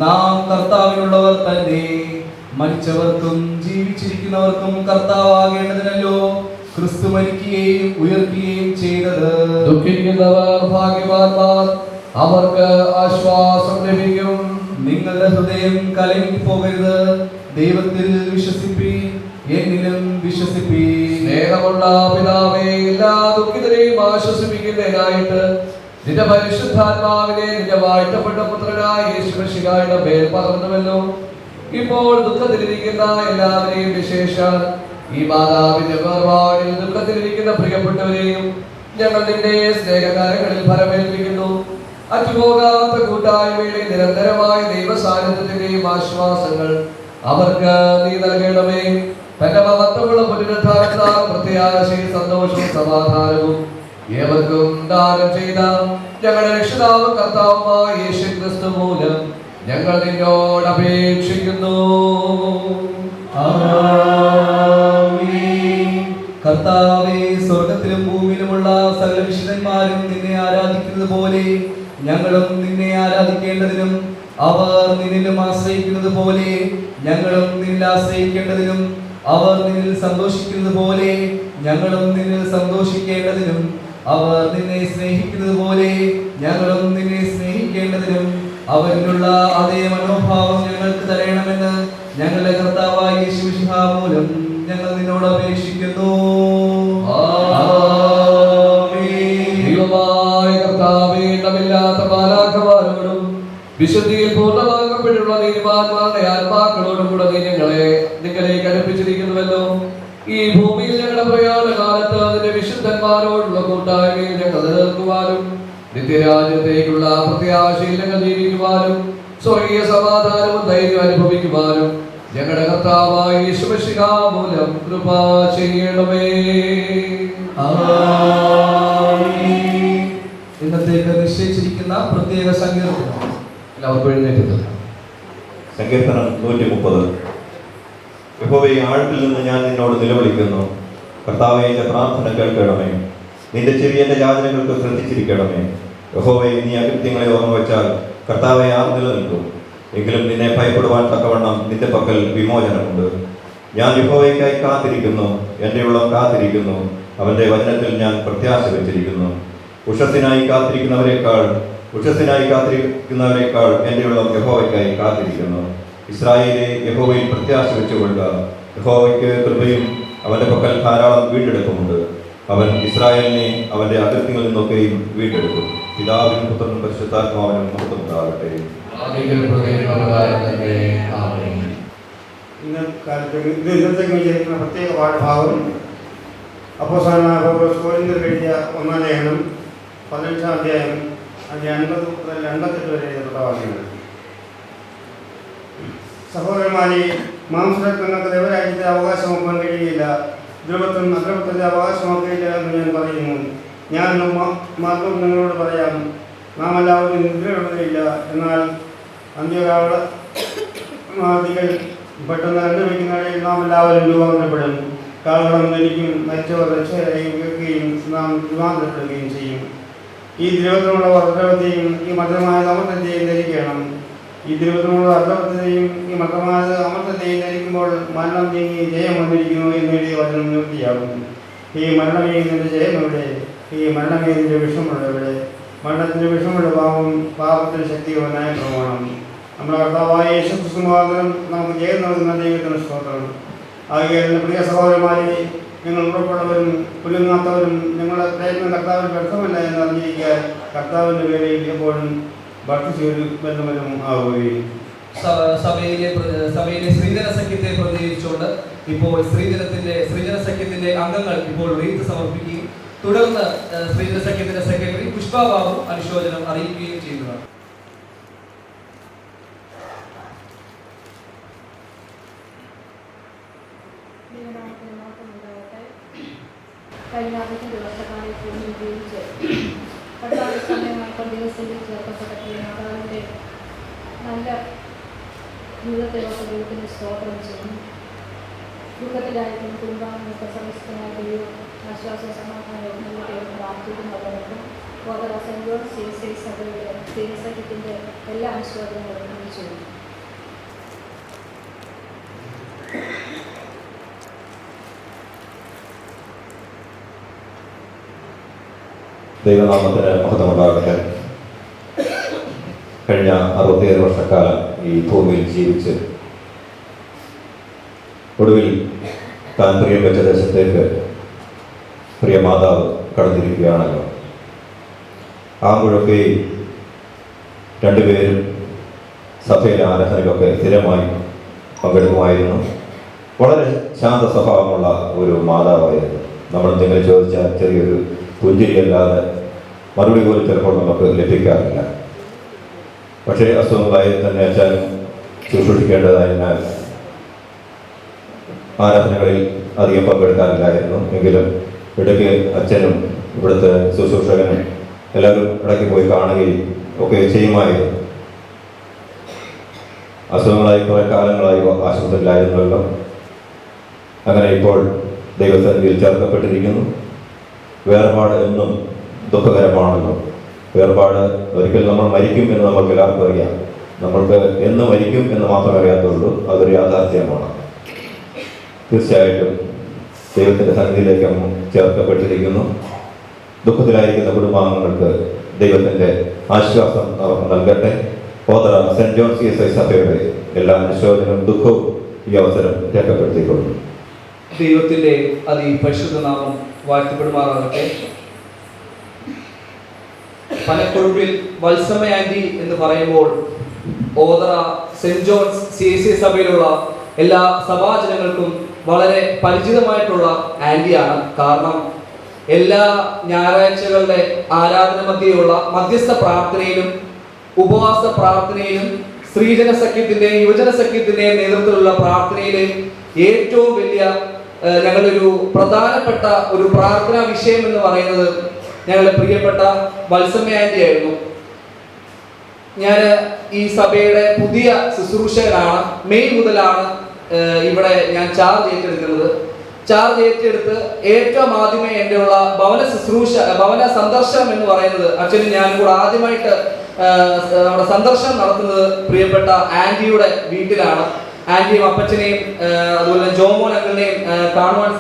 നാം കർത്താവിനുള്ളവർ തന്നെ. മരിച്ചവർക്കും ജീവിച്ചിരിക്കുന്നവർക്കും കർത്താവാകേണ്ടതിനല്ലോ ക്രിസ്തു മരിക്കുകയും ഉയർക്കുകയും ചെയ്തത്. ദുഃഖിക്കുന്നവർ ഭാഗ്യവാന്മാർ, അവർക്ക് ആശ്വാസം ലഭിക്കും. നിങ്ങളുടെ ഹൃദയം കലങ്ങിപ്പോകരുത്, ദൈവത്തിൽ വിശ്വസിപ്പീൻ, എന്നിലും വിശ്വസിപ്പീൻ. സ്നേഹമുള്ള പിതാവേ, എല്ലാ ദുഃഖിതരെയും ആശ്വസിപ്പിക്കുന്നതിനായിട്ട് നിന്റെ പരിശുദ്ധാത്മാവിനെ നിന്റെ വാഴ്ത്തപ്പെട്ട പുത്രനായ യേശുമിശിഹായുടെ മേൽ പകർന്നുവല്ലോ. ഇപ്പോൾ ദുഃഖത്തിലിരിക്കുന്ന എല്ലാവരെയും, വിശേഷാൽ ഈ മാതാവിന്റെ വേർപാടിൽ ദുഃഖത്തിലിരിക്കുന്ന പ്രിയപ്പെട്ടവരെയും ഞങ്ങൾ നിന്റെ സ്നേഹകാരങ്ങളിൽ ഫലമേൽപ്പിക്കുന്നു. അറ്റുപോകാത്ത കൂട്ടായ്മയുടെ നിരന്തരമായ ദൈവസാന്നിധ്യത്തിന്റെയും ആശ്വാസങ്ങൾ അവർക്ക് നീ നൽകണമേ. തന്റെ മഹത്വമുള്ള പുനരുദ്ധാരണത്താൽ പ്രത്യാശയും സന്തോഷവും സമാധാനവും ഏവർക്കും ദാനം ചെയ്ത ഞങ്ങളുടെ രക്ഷിതാവും കർത്താവുമായ യേശു ക്രിസ്തു മൂലം ഞങ്ങൾ നിന്നോട് അപേക്ഷിക്കുന്നു. കർത്താവേ, സ്വർഗത്തിലും ഭൂമിയിലുമുള്ള സകല വിശുദ്ധന്മാരും നിന്നെ ആരാധിക്കുന്നത് പോലെ ഞങ്ങളും നിന്നെ ആരാധിക്കേണ്ടതിനും അവർ നിന്നിലും ആശ്രയിക്കുന്നത് പോലെ ഞങ്ങളും നിന്നിൽ ആശ്രയിക്കേണ്ടതിനും അവർ നിന്നിൽ സന്തോഷിക്കുന്നത് പോലെ ഞങ്ങളും നിന്നിൽ സന്തോഷിക്കേണ്ടതിനും അവർ നിന്നെ സ്നേഹിക്കുന്നത് പോലെ ഞങ്ങളും നിന്നെ സ്നേഹിക്കേണ്ടതിനും അവരിലുള്ള അതേ മനോഭാവം ഞങ്ങൾക്ക് തരയണമെന്ന് ഞങ്ങളുടെ കർത്താവായ യേശുമിശിഹ മൂലം ഞങ്ങൾ നിന്നോട് അപേക്ഷിക്കുന്നു. ദൈവമായ കർത്താവേ, ഇടമില്ലാത്ത മാലാഖമാരോടും വിശുദ്ധിയിൽ പൂർണ്ണമാക്കപ്പെട്ടുള്ള നീതിമാന്മാരുടെ ആത്മാക്കളോടും കൂടെ നീ നിങ്ങളേക്ക് അടുപ്പിച്ചിരിക്കുന്നുവല്ലോ. ഈ ഭൂമിയിൽ ഞങ്ങളുടെ പ്രയാണ കാലത്ത് അതിന്റെ വിശുദ്ധന്മാരോടുള്ള കൂട്ടായ്മയിൽ ഞങ്ങൾ നിലനിൽക്കുവാനും നിത്യരാജ്യത്തേക്കുള്ള പ്രത്യാശയിൽ ഞങ്ങൾ ജീവിക്കുവാനും സ്വർഗീയ സമാധാനവും ധൈര്യം അനുഭവിക്കുവാനും ഞങ്ങളുടെ കർത്താവായ യേശുമിശിഹ മൂലം കൃപ ചെയ്യണമേ. ഇന്നത്തേക്ക് നിശ്ചയിച്ചിരിക്കുന്ന പ്രത്യേക സങ്കീർത്തനം എല്ലാവർക്കും എഴുന്നേറ്റ് സങ്കീർത്തനം 130. യഹോവേ, ആഴത്തിൽ നിന്ന് ഞാൻ നിന്നോട് നിലവിളിക്കുന്നു. കർത്താവേ, എന്റെ പ്രാർത്ഥന കേൾക്കണമേ. നിന്റെ ചെവി എന്റെ യാചനകൾക്ക് ശ്രദ്ധിച്ചിരിക്കണമേ. യഹോവേ, നീ അകൃത്യങ്ങളെ ഓർമ്മ വെച്ചാൽ കർത്താവെ ആർ നിലനിൽക്കും. എങ്കിലും നിന്നെ ഭയപ്പെടുവാൻ തക്കവണ്ണം നിന്റെ പക്കൽ വിമോചനമുണ്ട്. ഞാൻ യഹോവയ്ക്കായി കാത്തിരിക്കുന്നു, എൻ്റെ ഉള്ളം കാത്തിരിക്കുന്നു. അവന്റെ വചനത്തിൽ ഞാൻ പ്രത്യാശ വെച്ചിരിക്കുന്നു. ഉഷസ്സിനായി കാത്തിരിക്കുന്നവരെക്കാൾ എൻ്റെ ഉള്ളം യഹോവയ്ക്കായി കാത്തിരിക്കുന്നു. ഇസ്രായേലെ, യഹോവയിൽ പ്രത്യാശ വെച്ചുകൊള്ളുക. യഹോവയ്ക്ക് കൃപയും അവന്റെ പക്കൽ ധാരാളം വീണ്ടെടുപ്പുമുണ്ട്. അവൻ ഇസ്രായേലിനെ അവന്റെ അകൃത്യങ്ങളിൽ നിന്നൊക്കെയും വീണ്ടെടുക്കും. പിതാവിനും പുത്രനും പരിശുദ്ധാത്മാവിനും മഹത്വമുണ്ടാകട്ടെ. ഇന്നത്തെ പ്രത്യേക പാഠഭാഗം അപ്പോസ്തലനായ പൗലോസ് കൊരിന്ത്യർക്ക് എഴുതിയ 1-ാം ലേഖനം 15-ാം അധ്യായം അതിന്റെ 50 മുതൽ 58 വരെ എഴുതപ്പെട്ട വാക്യങ്ങൾ. സഹോദരന്മാരെ, മാംസങ്ങൾക്ക് ദൈവരാജ്യത്തെ അവകാശമാക്കാൻ കഴിയില്ല, ധ്രുവത്വം അദ്രവത്വത്തെ അവകാശമാക്കിയില്ല എന്ന് ഞാൻ പറയുന്നു. ഞാൻ മാത്രം നിങ്ങളോട് പറയാം, നാം എല്ലാവരും നിദ്രയുള്ളതില്ല. എന്നാൽ അന്ത്യകാലങ്ങൾ പെട്ടെന്ന് അനുഭവിക്കുന്നതിൽ നാം എല്ലാവരും രൂപാന്തരപ്പെടും. കാലങ്ങളും ധനിക്കും, മരിച്ചവർ രക്ഷകരായി ഉയർക്കുകയും നാം രൂപാന്തരപ്പെടുകയും ചെയ്യും. ഈ ദ്രവത്തിനുള്ള അദ്രവത്തെയും ഈ മതമായ അമർത്തത്തെയും ധരിക്കണം. ഈ ദ്രവത്തിനുള്ള അദ്രവത്തെയും ഈ മതമായ അമർത്തത്തെയും ധരിക്കുമ്പോൾ മരണം നീങ്ങി ജയം വന്നിരിക്കുന്നു എന്ന് എഴുതിയ വചനം നിവൃത്തിയാകും. ഈ മരണമേ നിന്റെ ജയം എവിടെ? ഈ മരണമേ നിന്റെ വിഷമുള്ള എവിടെ? മരണത്തിന്റെ വിഷമുള്ള പാപത്തിന് ശക്തിയുള്ളവനായ പ്രമാണം. നമ്മുടെ കർത്താവായ യേശു ക്രിസ്തു മുഖാന്തരം നമുക്ക് ജയം നൽകുന്ന ദൈവത്തിന് സ്തോത്രം. ആകയാൽ പ്രിയ സഹോദരന്മാരെ, നിങ്ങൾ ഉറപ്പുള്ളവരും കുലുങ്ങാത്തവരും നിങ്ങളുടെ പ്രയത്നം കർത്താവിന് വ്യർത്ഥമല്ല എന്ന് അറിഞ്ഞിരിക്കാൻ കർത്താവിൻ്റെ വേലയിൽ എപ്പോഴും ഭക്തിച്ചൊരു ബന്ധമനും ആവുകയും. സഭയിലെ ശ്രീജന സഖ്യത്തെ പ്രതിനിധീകരിച്ചുകൊണ്ട് ഇപ്പോൾ ശ്രീജന സഖ്യത്തിന്റെ അംഗങ്ങൾ ഇപ്പോൾ റീത്ത് സമർപ്പിക്കുകയും തുടർന്ന് ശ്രീജന സഖ്യത്തിന്റെ സെക്രട്ടറി പുഷ്പാബാബു അനുശോചനം അറിയിക്കുകയും ചെയ്യുന്നതാണ്. കഴിഞ്ഞ 5 ദിവസക്കാലം ഭൂമി ഉപയോഗിച്ച് 14 സമയമായി ദിവസത്തിൽ ചേർക്കപ്പെട്ട മാതാവിൻ്റെ നല്ല ജീവിതത്തെ ദൈവത്തിന് സ്തോത്രം ചെയ്യുന്നു. ദുഃഖത്തിലായിരിക്കും കുടുംബാംഗങ്ങൾക്ക് സമസ്തമായ ദൈവം ആശ്വാസ സമാധാനവും നൽകട്ടെ പ്രാർത്ഥിക്കുന്നതോടൊപ്പം കോതറ സെൻറ് ജോർജ് CSI സഭയുടെ സഖ്യത്തിൻ്റെ എല്ലാ അനുശോചനങ്ങളും അറിയിച്ചു. ദൈവനാമത്തിന് മഹത്വമുണ്ടാകട്ടെ. കഴിഞ്ഞ 67 വർഷക്കാലം ഈ ഭൂമിയിൽ ജീവിച്ച് ഒടുവിൽ താൻ പ്രിയം വെച്ച ദേശത്തേക്ക് പ്രിയ മാതാവ് കടന്നിരിക്കുകയാണല്ലോ. ആകുഴൊക്കെ രണ്ടുപേരും സഭയിലെ ആരാധനയിലൊക്കെ സ്ഥിരമായി പങ്കെടുക്കുമായിരുന്നു. വളരെ ശാന്ത സ്വഭാവമുള്ള ഒരു മാതാവായിരുന്നു. നമ്മൾ എന്തെങ്കിലും ചോദിച്ചാൽ ചെറിയൊരു പുഞ്ചിരിയല്ലാതെ മറുപടി പോലും ചിലപ്പോൾ നമുക്ക് ലഭിക്കാറില്ല. പക്ഷേ അസുഖങ്ങളായി തന്നെ അച്ഛൻ ശുശ്രൂഷിക്കേണ്ടതായതിനാൽ ആരാധനകളിൽ അധികം പങ്കെടുക്കാറില്ലായിരുന്നു. എങ്കിലും ഇടയ്ക്ക് അച്ഛനും ഇവിടുത്തെ ശുശ്രൂഷകനും എല്ലാവരും ഇടയ്ക്ക് പോയി കാണുകയും ഒക്കെ ചെയ്യുമായിരുന്നു. അസുഖങ്ങളായി കുറേ കാലങ്ങളായി ആശുപത്രിയിലായിരുന്നല്ലോ. അങ്ങനെ ഇപ്പോൾ ദൈവസന്നിധിയിൽ ചേർക്കപ്പെട്ടിരിക്കുന്നു. വേർപാട് എന്നും ദുഃഖകരമാണല്ലോ. വേർപാട് ഒരിക്കൽ നമ്മൾ മരിക്കും എന്ന് നമുക്ക് എല്ലാവർക്കും അറിയാം. നമ്മൾക്ക് എന്ന് മരിക്കും എന്ന് മാത്രമേ അറിയാത്തുള്ളൂ. അതൊരു യാഥാർത്ഥ്യമാണ്. തീർച്ചയായിട്ടും ദൈവത്തിൻ്റെ സന്നിധിയിലേക്ക് ചേർക്കപ്പെട്ടിരിക്കുന്നു. ദുഃഖത്തിലായിരിക്കുന്ന കുടുംബാംഗങ്ങൾക്ക് ദൈവത്തിൻ്റെ ആശ്വാസം അവർക്ക് നൽകട്ടെ. ഓതറ സെന്റ് ജോൺ CSI സഭയുടെ എല്ലാ അനുശോചനവും ദുഃഖവും ഈ അവസരം രേഖപ്പെടുത്തിക്കൊള്ളുന്നു. ദൈവത്തിന്റെ അതിപരിശുദ്ധ നാമം വാഴ്ത്തപ്പെടുമാറാകട്ടെ. പനക്കൊഴുപ്പിൽ വത്സമ ആന്റി എന്ന് പറയുമ്പോൾ ഓതറ സെന്റ് ജോൺസ് CSI സഭയിലുള്ള എല്ലാ സഭാജനങ്ങൾക്കും വളരെ പരിചിതമായിട്ടുള്ള ആന്റിയാണ്. കാരണം എല്ലാ ഞായറാഴ്ചകളുടെ ആരാധന മധ്യയുള്ള മധ്യസ്ഥ പ്രാർത്ഥനയിലും ഉപവാസ പ്രാർത്ഥനയിലും സ്ത്രീജന സഖ്യത്തിന്റെയും യുവജന സഖ്യത്തിന്റെയും നേതൃത്വത്തിലുള്ള പ്രാർത്ഥനയിലെയും ഏറ്റവും വലിയ ഞങ്ങളൊരു പ്രധാനപ്പെട്ട ഒരു പ്രാർത്ഥനാ വിഷയം എന്ന് പറയുന്നത് ഞങ്ങളുടെ പ്രിയപ്പെട്ട വത്സമ ആന്റി ആയിരുന്നു. ഞാൻ ഈ സഭയുടെ പുതിയ ശുശ്രൂഷകനാണ്. മെയ് മുതലാണ് ഇവിടെ ഞാൻ ചാർജ് ഏറ്റെടുക്കുന്നത്. ചാർജ് ഏറ്റെടുത്ത് ഏറ്റവും ആദ്യമേ എൻ്റെ ഉള്ള ഭവന സന്ദർശനം എന്ന് പറയുന്നത് അച്ഛനും ഞാനും കൂടെ ആദ്യമായിട്ട് നമ്മുടെ സന്ദർശനം നടത്തുന്നത് പ്രിയപ്പെട്ട ആന്റിയുടെ വീട്ടിലാണ്. ആന്റിയും അപ്പച്ചനെയും അതുപോലെ ജോമോൻ അങ്കിളിനെയും കാണുവാൻ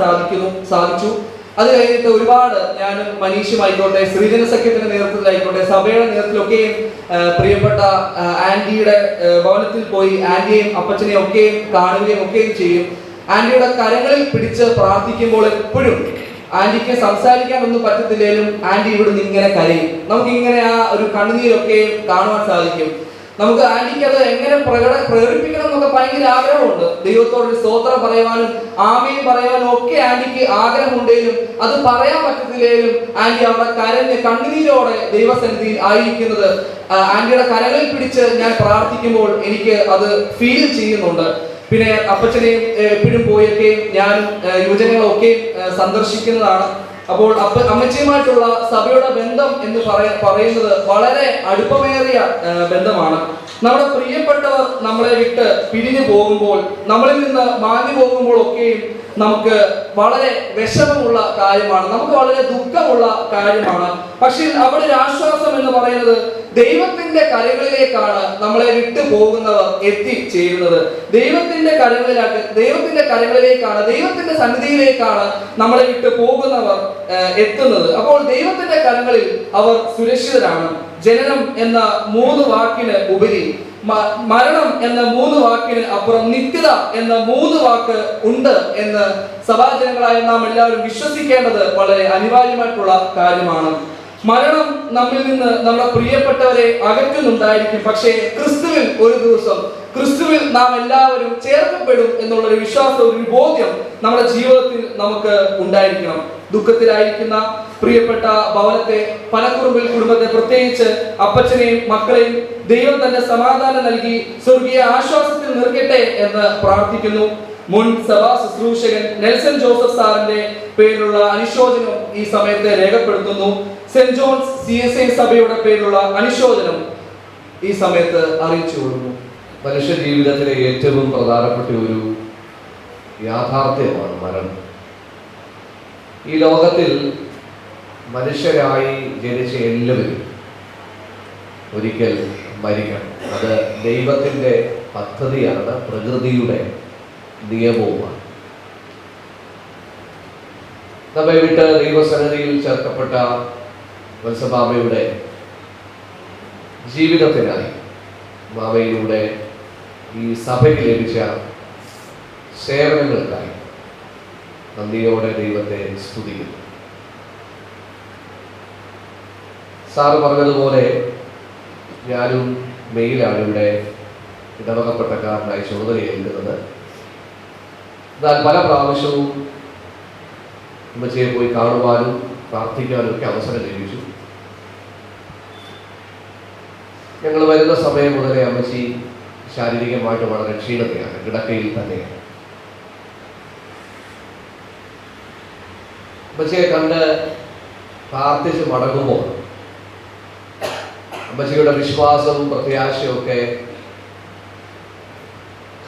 സാധിച്ചു. അത് കഴിഞ്ഞിട്ട് ഒരുപാട് ഞാനും മനീഷുമായിക്കോട്ടെ, ശ്രീജന സഖ്യത്തിന്റെ നേതൃത്വത്തിലായിക്കോട്ടെ, സഭയുടെ നേതൃത്വത്തിലൊക്കെയും പ്രിയപ്പെട്ട ആന്റിയുടെ ഭവനത്തിൽ പോയി ആന്റിയെയും അപ്പച്ചനെയും ഒക്കെയും കാണുകയും ഒക്കെയും ചെയ്യും. ആന്റിയുടെ കരങ്ങളിൽ പിടിച്ച് പ്രാർത്ഥിക്കുമ്പോൾ എപ്പോഴും ആന്റിക്ക് സംസാരിക്കാൻ ഒന്നും പറ്റത്തില്ലേലും ആന്റി ഇവിടുന്ന് ഇങ്ങനെ കരയും. നമുക്ക് ഇങ്ങനെ ആ ഒരു കണ്ണുനീരൊക്കെ കാണുവാൻ സാധിക്കും. നമുക്ക് ആന്റിക്ക് അത് എങ്ങനെ പ്രകടിപ്പിക്കണം എന്നൊക്കെ ഭയങ്കര ആഗ്രഹമുണ്ട്. ദൈവത്തോട് സ്തോത്രം പറയുവാനും ആമേൻ പറയുവാനും ഒക്കെ ആന്റിക്ക് ആഗ്രഹമുണ്ടെങ്കിലും അത് പറയാൻ പറ്റത്തില്ലേലും ആന്റി അവിടെ കരഞ്ഞ് കണ്ണുനീരോടെ ദൈവസന്നിധിയിൽ ആയിരിക്കുന്നത് ആന്റിയുടെ കരങ്ങളിൽ പിടിച്ച് ഞാൻ പ്രാർത്ഥിക്കുമ്പോൾ എനിക്ക് അത് ഫീൽ ചെയ്യുന്നുണ്ട്. പിന്നെ അപ്പച്ചനെയും എപ്പോഴും പോയൊക്കെയും ഞാനും യുവജനങ്ങളൊക്കെയും സന്ദർശിക്കുന്നതാണ്. അപ്പോൾ അമ്മച്ചിയുമായിട്ടുള്ള സഭയുടെ ബന്ധം എന്ന് പറയുന്നത് വളരെ അടുപ്പമേറിയ ബന്ധമാണ്. നമ്മുടെ പ്രിയപ്പെട്ടവർ നമ്മളെ വിട്ട് പിരിഞ്ഞു പോകുമ്പോൾ, നമ്മളിൽ നിന്ന് മാഞ്ഞു പോകുമ്പോൾ ഒക്കെയും നമുക്ക് വളരെ വിഷമമുള്ള കാര്യമാണ്, നമുക്ക് വളരെ ദുഃഖമുള്ള കാര്യമാണ്. പക്ഷേ അവിടെ ഒരു ആശ്വാസം എന്ന് പറയുന്നത് ദൈവത്തിന്റെ കരങ്ങളിലേക്കാണ് നമ്മളെ വിട്ടു പോകുന്നവർ എത്തിച്ചേരുന്നത്. ദൈവത്തിന്റെ കരങ്ങളിലേക്കാണ്, ദൈവത്തിന്റെ സന്നിധിയിലേക്കാണ് നമ്മളെ വിട്ടു പോകുന്നവർ എത്തുന്നത്. അപ്പോൾ ദൈവത്തിന്റെ കരങ്ങളിൽ അവർ സുരക്ഷിതരാണ്. ജനനം എന്ന 3 വാക്കിന് ഉപരി മരണം എന്ന 3 വാക്കിന് അപ്പുറം നിത്യത എന്ന 3 വാക്ക് ഉണ്ട് എന്ന് സഭാജനങ്ങളായ നാം എല്ലാവരും വിശ്വസിക്കേണ്ടത് വളരെ അനിവാര്യമായിട്ടുള്ള കാര്യമാണ്. മരണം നമ്മിൽ നിന്ന് നമ്മുടെ പ്രിയപ്പെട്ടവരെ അകറ്റുന്നുണ്ടായിരിക്കും. പക്ഷേ ക്രിസ്തുവിൽ ഒരു ദിവസം ക്രിസ്തുവിൽ നാം എല്ലാവരും ചേർക്കപ്പെടും എന്നുള്ളൊരു വിശ്വാസം, ഒരു ബോധ്യം നമ്മുടെ ജീവിതത്തിൽ നമുക്ക് ഉണ്ടായിരിക്കണം. ദുഃഖത്തിലായിരിക്കുന്ന പ്രിയപ്പെട്ട ഭവനത്തെ, പനക്കുറുമ്പിൽ കുടുംബത്തെ, പ്രത്യേകിച്ച് അപ്പച്ചനെയും മക്കളെയും ദൈവം തന്നെ സമാധാനം നൽകി സ്വർഗീയ ആശ്വാസത്തിൽ നിർക്കട്ടെ എന്ന് പ്രാർത്ഥിക്കുന്നു. മുൻ സഭാ ശുശ്രൂഷകൻ നെൽസൺ ജോസഫ് സാറിന്റെ പേരിലുള്ള അനുശോചനം ഈ സമയത്ത് രേഖപ്പെടുത്തുന്നു. സെന്റ് ജോൺസ് CSI സഭയുടെ പേരിലുള്ള അനുശോചനം ഈ സമയത്ത് അറിയിച്ചു കൊടുക്കുന്നു. മനുഷ്യ ജീവിതത്തിലെ ഏറ്റവും പ്രധാനപ്പെട്ട ഒരു യാഥാർത്ഥ്യമാണ് മരണം. ഈ ലോകത്തിൽ മനുഷ്യരായി ജനിച്ച എല്ലാവരും ഒരിക്കൽ മരിക്കണം. അത് ദൈവത്തിൻ്റെ പദ്ധതിയാണ്, പ്രകൃതിയുടെ നിയമവുമാണ്. നമ്മെ വിട്ട് ദൈവസന്നിധിയിൽ ചേർക്കപ്പെട്ട വത്സമാമയുടെ ജീവിതത്തിനായി, മാമയിലൂടെ ഈ സഭയ്ക്ക് ലഭിച്ച സേവനങ്ങൾക്കായി നന്ദിയോടെ ദൈവത്തെ സ്തുതിക്കുന്നു. സാറ് പറഞ്ഞതുപോലെ ഞാനും മെയിലാണ് ഇവിടെ ഇടവകപ്പെട്ടക്കാരനായി ചുമതലയേൽക്കുന്നത്. എന്നാൽ പല പ്രാവശ്യവും ഉമ്മച്ചിയെ പോയി കാണുവാനും പ്രാർത്ഥിക്കാനും ഒക്കെ അവസരം ലഭിച്ചു. ഞങ്ങൾ വരുന്ന സമയം മുതലേ അമ്മച്ചി ശാരീരികമായിട്ട് വളരെ ക്ഷീണതയാണ്, കിടക്കയിൽ തന്നെയാണ്. അമ്മച്ചിയെ കണ്ട് പ്രാർത്ഥിച്ച് മടങ്ങുമ്പോൾ അമ്മച്ചിയുടെ വിശ്വാസവും പ്രത്യാശയും ഒക്കെ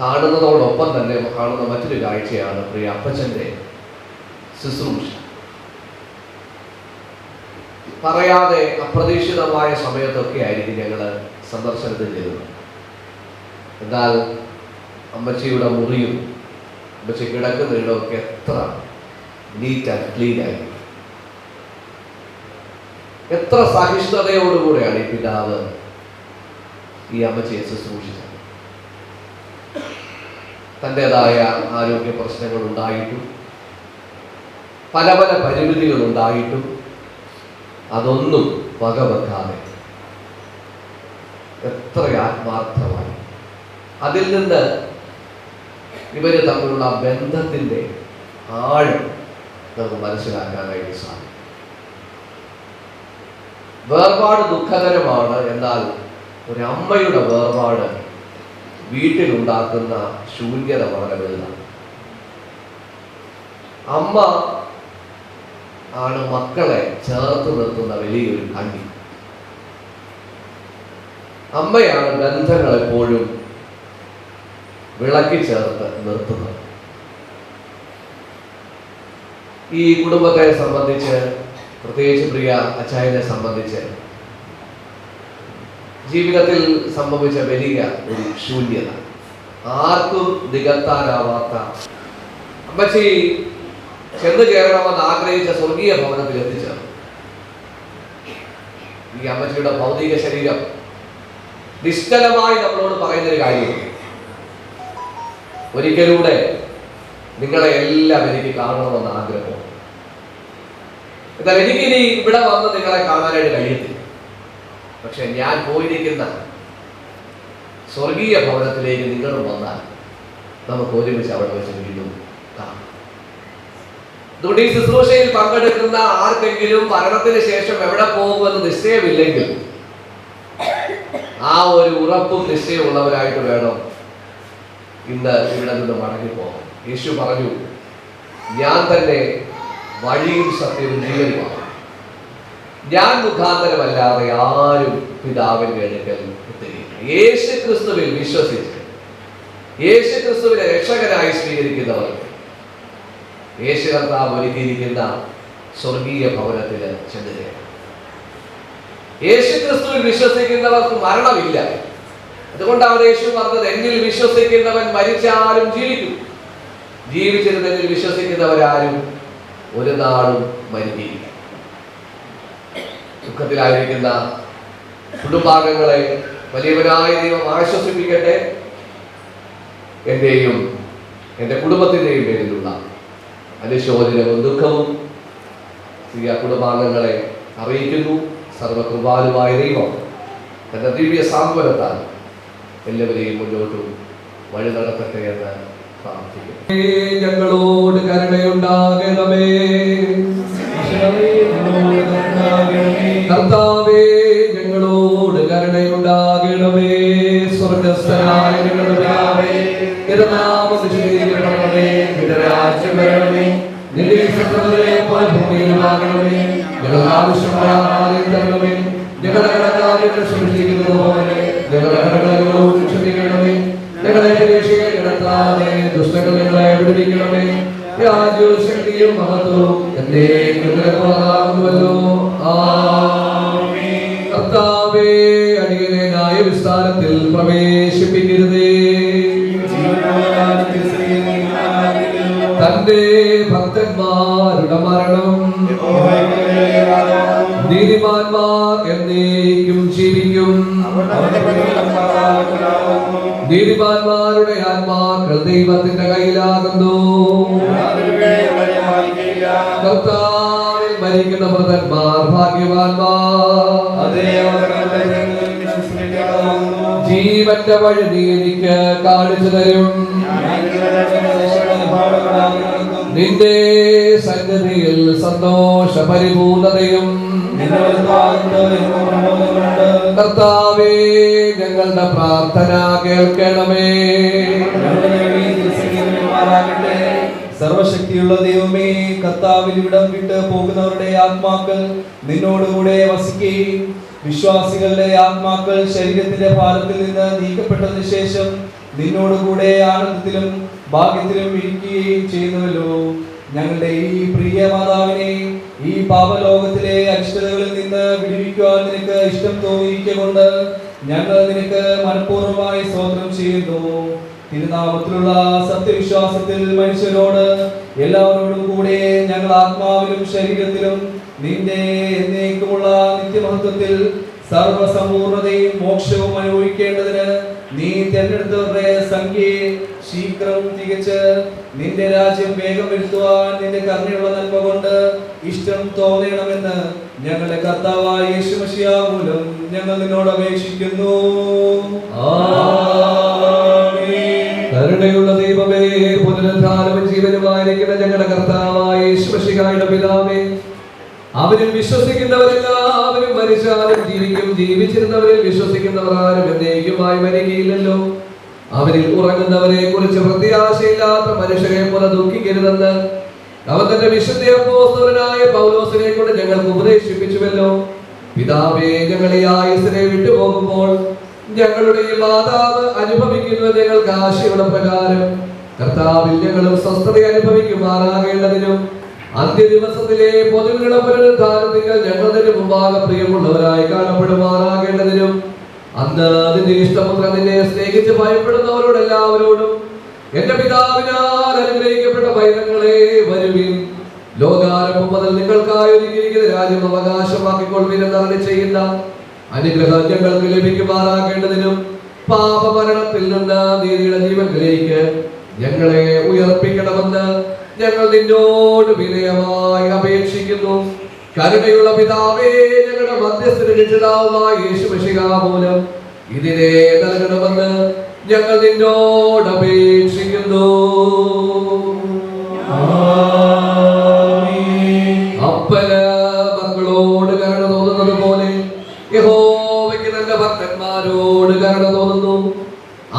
കാണുന്നതോടൊപ്പം തന്നെ കാണുന്ന മറ്റൊരു കാഴ്ചയാണ് പ്രിയ അപ്പച്ചൻ്റെ ശുശ്രൂഷ. പറയാതെ അപ്രതീക്ഷിതമായ സമയത്തൊക്കെ ആയിരിക്കും ഞങ്ങൾ സന്ദർശനത്തിൽ ചെയ്യുന്നത്. എന്നാൽ അമ്മച്ചിയുടെ മുറിയും അമ്മച്ചി കിടക്കുന്ന ഇടമൊക്കെ എത്ര നീറ്റ് ആൻഡ് ക്ലീൻ ആയിരിക്കും. എത്ര സഹിഷ്ണുതയോടുകൂടെയാണ് ഈ പിതാവ് ഈ അമ്മച്ചിയെ ശുശ്രൂഷിച്ചത്. തൻ്റെതായ ആരോഗ്യ പ്രശ്നങ്ങൾ ഉണ്ടായിട്ടും പല പല പരിമിതികൾ ഉണ്ടായിട്ടും അതൊന്നും വകവെക്കാതെ എത്ര ആത്മാർത്ഥമായി അതിൽ നിന്ന് ഇവര് തമ്മിലുള്ള ബന്ധത്തിൻ്റെ ആഴം നമുക്ക് മനസ്സിലാക്കാനായിട്ട് സാധിക്കും. വേർപാട് ദുഃഖകരമാണ്. എന്നാൽ ഒരമ്മയുടെ വേർപാട് വീട്ടിലുണ്ടാക്കുന്ന ശൂന്യത വളരെ വലുതാണ്. അമ്മ ആണ് മക്കളെ ചേർത്ത് നിർത്തുന്ന വലിയൊരു കണ്ണി. അമ്മയാണ് ബന്ധങ്ങൾ എപ്പോഴും വിളക്കി ചേർത്ത് നിർത്തുന്നത്. ഈ കുടുംബത്തെ സംബന്ധിച്ച്, പ്രത്യേകിച്ച് പ്രിയ അച്ചായനെ സംബന്ധിച്ച് ജീവിതത്തിൽ സംഭവിച്ച വലിയ ഒരു ശൂന്യത, ആർക്കും നികത്താനാവാത്ത, അമ്മച്ചി ചെന്ന് ചേരണമെന്ന് ആഗ്രഹിച്ച സ്വർഗീയ ഭവനത്തിൽ എത്തിച്ചേർന്നു. ഈ അമ്മച്ചിയുടെ ഭൗതിക ശരീരം നിശ്ചലമായി നമ്മളോട് പറയുന്നൊരു കാര്യം, ഒരിക്കലൂടെ നിങ്ങളെ എല്ലാം എനിക്ക് കാണണമെന്ന് ആഗ്രഹം. എന്നാൽ എനിക്കിനി ഇവിടെ വന്ന് നിങ്ങളെ കാണാനായിട്ട് കഴിയത്തില്ല. പക്ഷെ ഞാൻ പോയിരിക്കുന്ന സ്വർഗീയ ഭവനത്തിലേക്ക് നിങ്ങൾ വന്നാൽ നമുക്ക് ഒരുമിച്ച് അവിടെ വെച്ച് വീണ്ടും കാണാം. അതുകൊണ്ട് ഈ ശുശ്രൂഷയിൽ പങ്കെടുക്കുന്ന ആർക്കെങ്കിലും മരണത്തിന് ശേഷം എവിടെ പോകുമെന്ന് നിശ്ചയമില്ലെങ്കിൽ ആ ഒരു ഉറപ്പും നിശ്ചയമുള്ളവരായിട്ട് വേണം ഇന്ന് ഇവിടെ നിന്ന് മടങ്ങിപ്പോകാം. യേശു പറഞ്ഞു, ഞാൻ തന്നെ വഴിയും സത്യവും ജീവനുമാണ്. ഞാൻ മുഖാന്തരമല്ലാതെ ആരും പിതാവിന്റെ അടുക്കൽ എത്തുകയില്ല. യേശു ക്രിസ്തുവിൽ വിശ്വസിച്ച് യേശു ക്രിസ്തുവിനെ രക്ഷകനായി സ്വീകരിക്കുന്നവർ യേശു കർത്താവ് ഒരുക്കിയിരിക്കുന്ന സ്വർഗീയ ഭവനത്തിൽ ചെന്ന് ചേരും. യേശു ക്രിസ്തുവിൽ വിശ്വസിക്കുന്നവർക്ക് മരണമില്ല. അതുകൊണ്ടാണ് യേശു പറഞ്ഞത്, എന്നിൽ വിശ്വസിക്കുന്നവൻ മരിച്ചാലും ജീവിക്കും. ജീവിച്ചിരുന്നതിൽ വിശ്വസിക്കുന്നവരാരും ഒരു നാളും മരിക്കില്ല. ദുഃഖത്തിലായിരിക്കുന്ന കുടുംബാംഗങ്ങളെ വലിയവനായ ദൈവം ആശ്വസിപ്പിക്കട്ടെ. എന്റെയും എൻ്റെ കുടുംബത്തിൻ്റെയും പേരിലുള്ള അനുശോചനവും ദുഃഖവും ഈ കുടുംബാംഗങ്ങളെ അറിയിക്കുന്നു. സർവകൃപാലുമായ ദൈവം തന്റെ ദിവ്യ സാന്ത്വനത്താൽ എല്ലാവരെയും മുന്നോട്ടും വഴി നടത്തട്ടെ എന്ന് പ്രാർത്ഥിക്കുന്നു. ഞങ്ങളോട് കരുണയുണ്ടാകണമേ. കർത്താവേ, ഞങ്ങളോട് കരുണയുണ്ടാകണമേ. സ്വർഗ്ഗസ്ഥനായ ഞങ്ങളുടെ പിതാവേ, നിന്റെ നാമം വിശുദ്ധീകരിക്കപ്പെടണമേ. നിന്റെ രാജ്യം വരണമേ. നിന്റെ ഇഷ്ടപ്രകാരം പോലെ ഭൂമിയിലുമാകണമേ. ഞങ്ങൾക്ക് ആവശ്യമായ ആഹാരം തരണമേ. ഞങ്ങളുടെ കടക്കാരെ ക്ഷമിച്ചിരിക്കുന്നത് പോലെ ഞങ്ങളുടെ കടങ്ങളോട് ക്ഷമിക്കണമേ. ഞങ്ങളെ പരീക്ഷയിൽ കിടത്താതെ ദുഷ്ടങ്ങൾ ഞങ്ങളെ വിടുവിക്കണമേ. രാജ്യവും ശക്തിയും മഹത്വവും എന്നേക്കുമല്ലോ. ആമേൻ. കർത്താവേ, അടിയനെ ന്യായവിസ്താരത്തിൽ പ്രവേശിപ്പിക്കരുതേ. തന്റെ ഭക്തന്മാരുടെ മരണം നീതി നീതിമാന്മാർ എന്നേക്കും ജീവിക്കും. നീതിമാന്മാരുടെ ആത്മാക്കൾ ദൈവത്തിന്റെ കയ്യിലാകുന്നു. കർത്താവിൽ മരിക്കുന്ന വൃതന്മാർ ഭാഗ്യവാന്മാർ. ജീവന്റെ വഴി നീ എനിക്ക് കാണിച്ചു തരും. നിന്റെ സന്നിധിയിൽ സന്തോഷ പരിപൂർണതയും. കർത്താവേ, ഞങ്ങളുടെ പ്രാർത്ഥന കേൾക്കണമേ. സർവശക്തിയുള്ള ദൈവമേ, കർത്താവിൽ ഇവിടം വിട്ട് പോകുന്നവരുടെ ആത്മാക്കൾ നിന്നോടുകൂടെ വസിക്കുകയും വിശ്വാസികളുടെ ആത്മാക്കൾ ശരീരത്തിന്റെ ഭാരത്തിൽ നിന്ന് നീക്കപ്പെട്ടതിന് ശേഷം നിന്നോടുകൂടെ ആനന്ദത്തിലും ഭാഗ്യത്തിലും ഇരിക്കുകയും ചെയ്യുന്നുവല്ലോ. ഞങ്ങളുടെ ഈ പ്രിയ മാതാവിനെ ഈ പാപലോകത്തിലെ അരിഷ്ടതകളിൽ നിന്ന് വിടുവിക്കുവാൻ നിനക്ക് ഇഷ്ടം തോന്നിയിരിക്കൊണ്ട് ഞങ്ങൾ നിനക്ക് മനഃപൂർവ്വമായി സ്തോത്രം ചെയ്യുന്നു. തിരുനാമത്തിലുള്ള സത്യവിശ്വാസത്തിൽ മനുഷ്യരോട് എല്ലാവരോടും കൂടെ ഞങ്ങൾ ആത്മാവിലും ശരീരത്തിലും നിന്റെ എന്നേക്കുമുള്ള നിത്യമഹത്വത്തിൽ സർവസമ്പൂർണതയും മോക്ഷവും അനുഭവിക്കേണ്ടതിന് നീ തിരഞ്ഞെടുത്തവരുടെ സംഖ്യയെ ശീഘ്രം തികച്ച് നിന്റെ രാജ്യം വേഗം വരുത്തുവാൻ നിന്റെ കരുണയുള്ള നന്മ കൊണ്ട് ഇഷ്ടം തോന്നണമെന്ന് ഞങ്ങളുടെ കർത്താവായ യേശു മശിഹാ മൂലം ഞങ്ങൾ നിന്നോട് അപേക്ഷിക്കുന്നു. കരുണയുള്ള ദൈവമേ, പുനരുദ്ധാനവും ജീവനുമായിരിക്കുന്ന ഞങ്ങളുടെ കർത്താവായ യേശു മശിഹായുടെ പിതാവേ, അവരിൽ വിശ്വസിക്കുന്നവരെല്ലാവരും മരിച്ചാലും ജീവിക്കും. ജീവിച്ചിരുന്നവരിൽ വിശ്വസിക്കുന്നവർ ആരും എന്നേക്കുമായി മരിക്കുകയില്ലല്ലോ. അവരിൽ ഉറങ്ങുന്നവരെ കുറിച്ച് പ്രത്യാശയില്ലാത്ത മനുഷ്യരെ പോലെ ദുഃഖിക്കരുതെന്ന് അവൻ തന്റെ വിശുദ്ധ അപ്പോസ്തലനായ പൗലോസിനെ കൊണ്ട് ഞങ്ങൾക്ക് ഉപദേശിപ്പിച്ചുവല്ലോ. പിതാവേ, ഞങ്ങൾ ഈ ആയുസ്സിനെ വിട്ടുപോകുമ്പോൾ ഞങ്ങളുടെ ഈ മാതാവ് അനുഭവിക്കുന്നത് ഞങ്ങൾക്ക് ആശയുള്ള പ്രകാരം കർത്താവിൽ ഞങ്ങളും സ്വസ്ഥത അനുഭവിക്കുമാറാകേണ്ടതിനും അന്ത്യദിവസത്തിലെ പൊതുവിലുള്ള പുനരുദ്ധാനത്തിൽ ഞങ്ങളുടെ മുമ്പാകെ പ്രിയമുള്ളവരായി കാണപ്പെടുമാറാകേണ്ടതിനും അന്ന് അതിന്റെ ഇഷ്ടപുത്രൻ നിന്നെ സ്നേഹിച്ച് ഭയപ്പെടുന്നവരോട് എല്ലാവരോടും എന്റെ പിതാവിനാൽ അനുഗ്രഹിക്കപ്പെട്ട പൈതങ്ങളെ വരുവിൻ, ലോകാരംഭം മുതൽ നിങ്ങൾക്കായി ഒരുക്കിയിരിക്കുന്ന രാജ്യം അവകാശമാക്കിക്കൊള്ളുവിനെന്ന് അരുളി ചെയ്യുന്ന അനുഗ്രഹം ഞങ്ങൾക്ക് ലഭിക്കുമാറാകേണ്ടതിനും പാപമരണത്തിൽ നിന്ന് നീതിയുടെ ജീവനിലേക്ക് ഞങ്ങളെ ഉയർപ്പിക്കണമെന്ന് ഞങ്ങൾ നിന്നോട് വിനയമായി അപേക്ഷിക്കുന്നു. കരുണയുള്ള പിതാവേ, ഞങ്ങളുടെ മധ്യസ്ഥന് രക്ഷിതാവുമായ യേശു മശിഹാ മൂലം ഇതിനെ നൽകണമെന്ന് ഞങ്ങൾ നിന്നോട് അപേക്ഷിക്കുന്നു. അപ്പന് മക്കളോട് കരുണ തോന്നുന്നത് പോലെ യഹോവയ്ക്ക് തന്റെ ഭക്തന്മാരോട് കരുണ തോന്നുന്നു.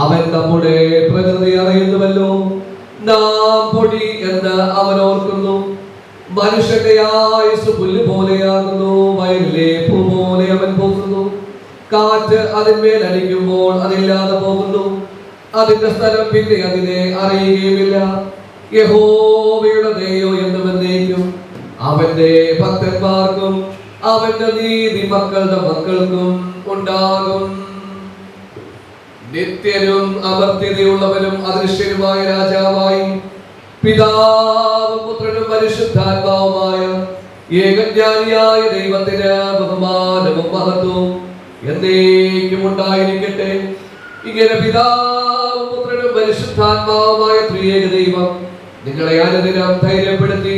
അവൻ നമ്മുടെ പ്രകൃതി അറിയുന്നുവല്ലോ. നാം പൊടി എന്ന് അവൻ ഓർക്കുന്നു. മനുഷ്യന്റെ ആയുസ് പുല്ല് പോലെയാകുന്നു. വയലിലെ പൂ പോലെ അവൻ പോകുന്നു. കാറ്റ് അതിന്മേൽ അടിക്കുമ്പോൾ അതില്ലാതെ പോകുന്നു. അതിന്റെ സ്ഥലം പിന്നെ അതിനെ അറിയുകയുമില്ല. യഹോവയുടെ ദയോ എന്നും എന്നേക്കും അവന്റെ ഭക്തന്മാർക്കും അവന്റെ നീതി മക്കളുടെ മക്കൾക്കും ഉണ്ടാകും. നിത്യനും അമർത്യതയുള്ളവനും അദൃശ്യനുമായ രാജാവായി പിതാവും പുത്രനും പരിശുദ്ധാത്മാവുമായ ഏകജ്ഞാനിയായ ദൈവത്തിന് ബഹുമാനവും മഹത്വവും എന്നേക്കും ഉണ്ടായിരിക്കട്ടെ. ഇങ്ങനെ പിതാവും പുത്രനും പരിശുദ്ധാത്മാവുമായ ത്രിയേക ദൈവം നിങ്ങളെ അനുദിനം ധൈര്യപ്പെടുത്തി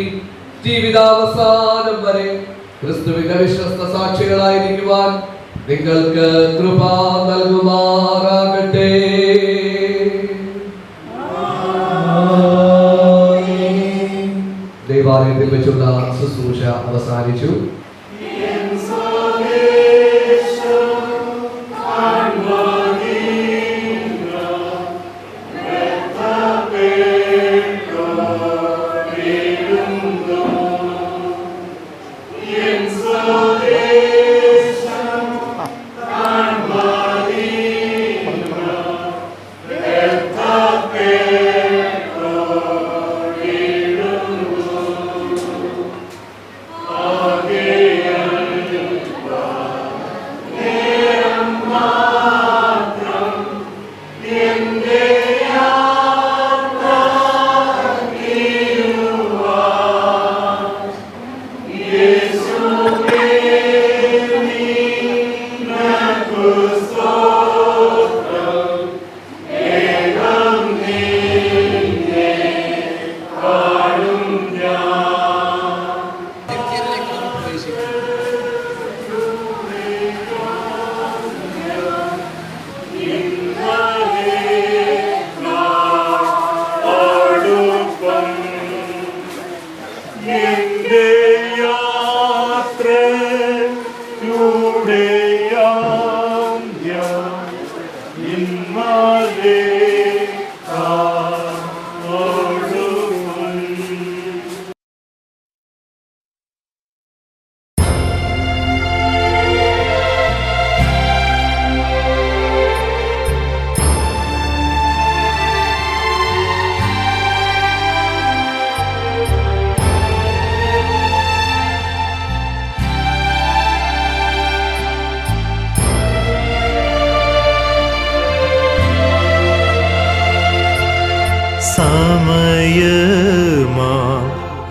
ജീവിതാവസാനം വരെ ക്രിസ്തുവിന്റെ വിശ്വസ്ത സാക്ഷികളായിരിക്കുവാൻ നിങ്ങൾക്ക് കൃപ നൽകുമാറാകട്ടെ. ദേവാലയത്തിൽ വെച്ചുള്ള ശുശ്രൂഷ അവസാനിച്ചു. Amen.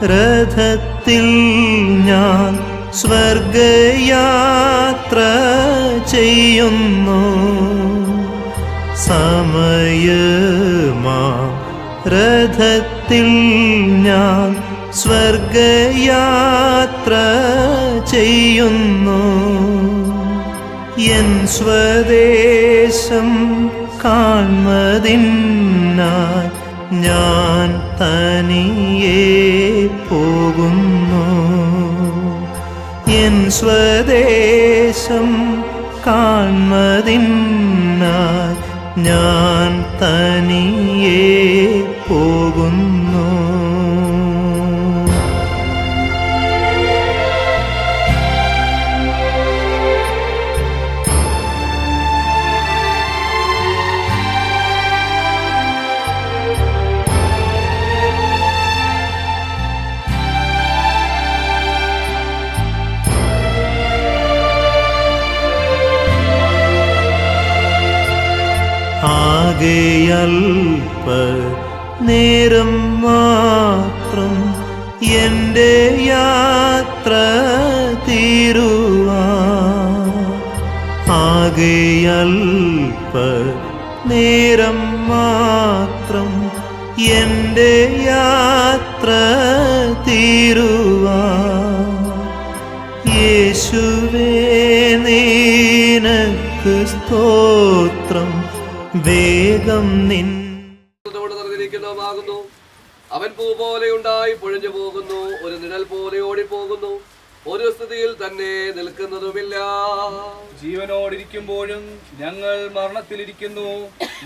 രഥത്തിൽ ഞാൻ സ്വർഗയാത്ര ചെയ്യുന്നു. സമയമാം രഥത്തിൽ ഞാൻ സ്വർഗയാത്ര ചെയ്യുന്നു. എൻ സ്വദേശം കാൺമതിനായി ഞാൻ തനിയെ പോകുന്നു. എൻ സ്വദേശം കാൺമതിനായി ഞാൻ തനിയെ പോകുന്നു. ആകെയൽപ്പ നേരം മാത്രം എൻ്റെ യാത്ര തീരുവാൻ. ആകെയൽപ്പ നേരം മാത്രം എൻ്റെ യാത്ര തീരുവാൻ. യേശുവേ നിനക്ക് സ്തോത്രം. വേഗം നിന്നിരിക്കുന്നതാകുന്നു. അവൻ പൂ പോലെ ഉണ്ടായി പൊഴിഞ്ഞു പോകുന്നു, ഒരു നിഴൽ പോലെ ഓടിപ്പോകുന്നു, ഒരു സ്ഥിതിയിൽ തന്നെ നിൽക്കുന്നതുമില്ല. ജീവനോടിരിക്കുമ്പോഴും ഞങ്ങൾ മരണത്തിലിരിക്കുന്നു.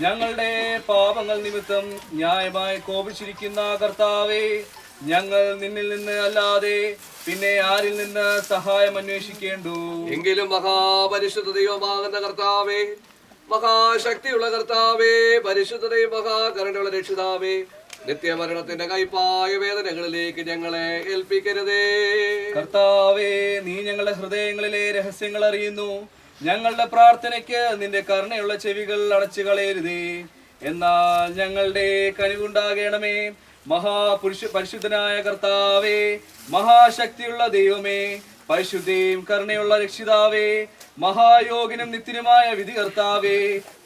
ഞങ്ങളുടെ പാപങ്ങൾ നിമിത്തം ന്യായമായി കോപിച്ചിരിക്കുന്ന കർത്താവേ, ഞങ്ങൾ നിന്നിൽ നിന്ന് അല്ലാതെ പിന്നെ ആരിൽ നിന്ന് സഹായം അന്വേഷിക്കേണ്ടു? എങ്കിലും മഹാപരിശുദ്ധ ദൈവമാകുന്ന കർത്താവേ, മഹാശക്തിയുള്ള കർത്താവേ, പരിശുദ്ധതയും മഹാകരുണയുള്ള രക്ഷിതാവേ, നിത്യമരണത്തിന്റെ കൈപ്പായ വേദനകളിലേക്ക് ഞങ്ങളെ ഏൽപ്പിക്കരുതേ. കർത്താവേ, നീ ഞങ്ങളുടെ ഹൃദയങ്ങളിലെ രഹസ്യങ്ങൾ അറിയുന്നു. ഞങ്ങളുടെ പ്രാർത്ഥനയ്ക്ക് നിന്റെ കരുണയുള്ള ചെവികൾ അടച്ചു കളയരുതേ. എന്നാൽ ഞങ്ങളുടെ കനിവുണ്ടാകണമേ. പരിശുദ്ധനായ കർത്താവേ, മഹാശക്തിയുള്ള ദൈവമേ, പരിശുദ്ധയും കരുണയുള്ള രക്ഷിതാവേ, മഹായോഗിനും നിത്യനുമായ വിധി കർത്താവേ,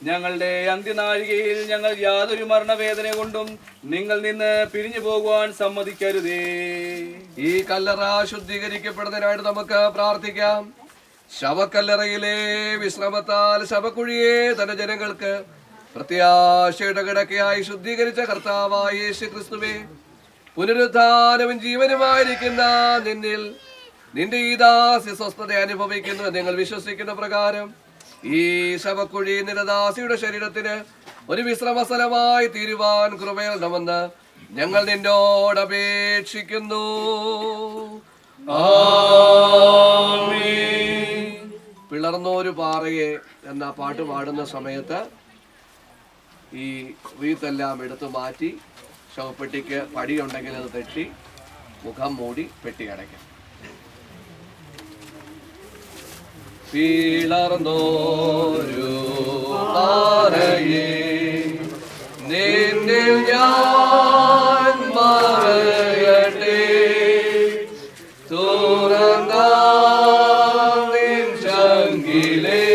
ഞങ്ങളുടെ അന്ത്യനാഴികയിൽ ഞങ്ങൾ യാതൊരു മരണവേദന കൊണ്ടും നിങ്ങൾ നിന്ന് പിരിഞ്ഞു പോകുവാൻ സമ്മതിക്കരുതേ. ഈ കല്ലറ ശുദ്ധീകരിക്കപ്പെടുന്നതിനായിട്ട് നമുക്ക് പ്രാർത്ഥിക്കാം. ശവക്കല്ലറയിലെ വിശ്രമത്താൽ ശവക്കുഴിയെ തന്റെ ജനങ്ങൾക്ക് പ്രത്യാശയുടെ കിടക്കയായി ശുദ്ധീകരിച്ച കർത്താവായ യേശു ക്രിസ്തുവേ, പുനരുദ്ധാനവും ജീവനുമായിരിക്കുന്ന നിന്നിൽ നിന്റെ ഈ ദാസി സ്വസ്ഥത അനുഭവിക്കുന്നു നിങ്ങൾ വിശ്വസിക്കുന്ന പ്രകാരം ഈ ശവക്കുഴി നിന്റെ ദാസിയുടെ ശരീരത്തിന് ഒരു വിശ്രമസ്ഥലമായി തീരുവാൻ കൃപയണമെന്ന് ഞങ്ങൾ നിന്നോട് അപേക്ഷിക്കുന്നു. പിളർന്നൊരു പാറയെ എന്ന പാട്ട് പാടുന്ന സമയത്ത് ഈ റീത്തെല്ലാം എടുത്തു മാറ്റി ശവപ്പെട്ടിക്ക് പടിയുണ്ടെങ്കിൽ അത് തെറ്റി മുഖം മൂടി പെട്ടി അടയ്ക്കാം. പിളർന്നോരു പാറയെ നിന്നിൽ ഞാൻ മറയട്ടെ, തുറന്ന നിൻ ചങ്കിലെ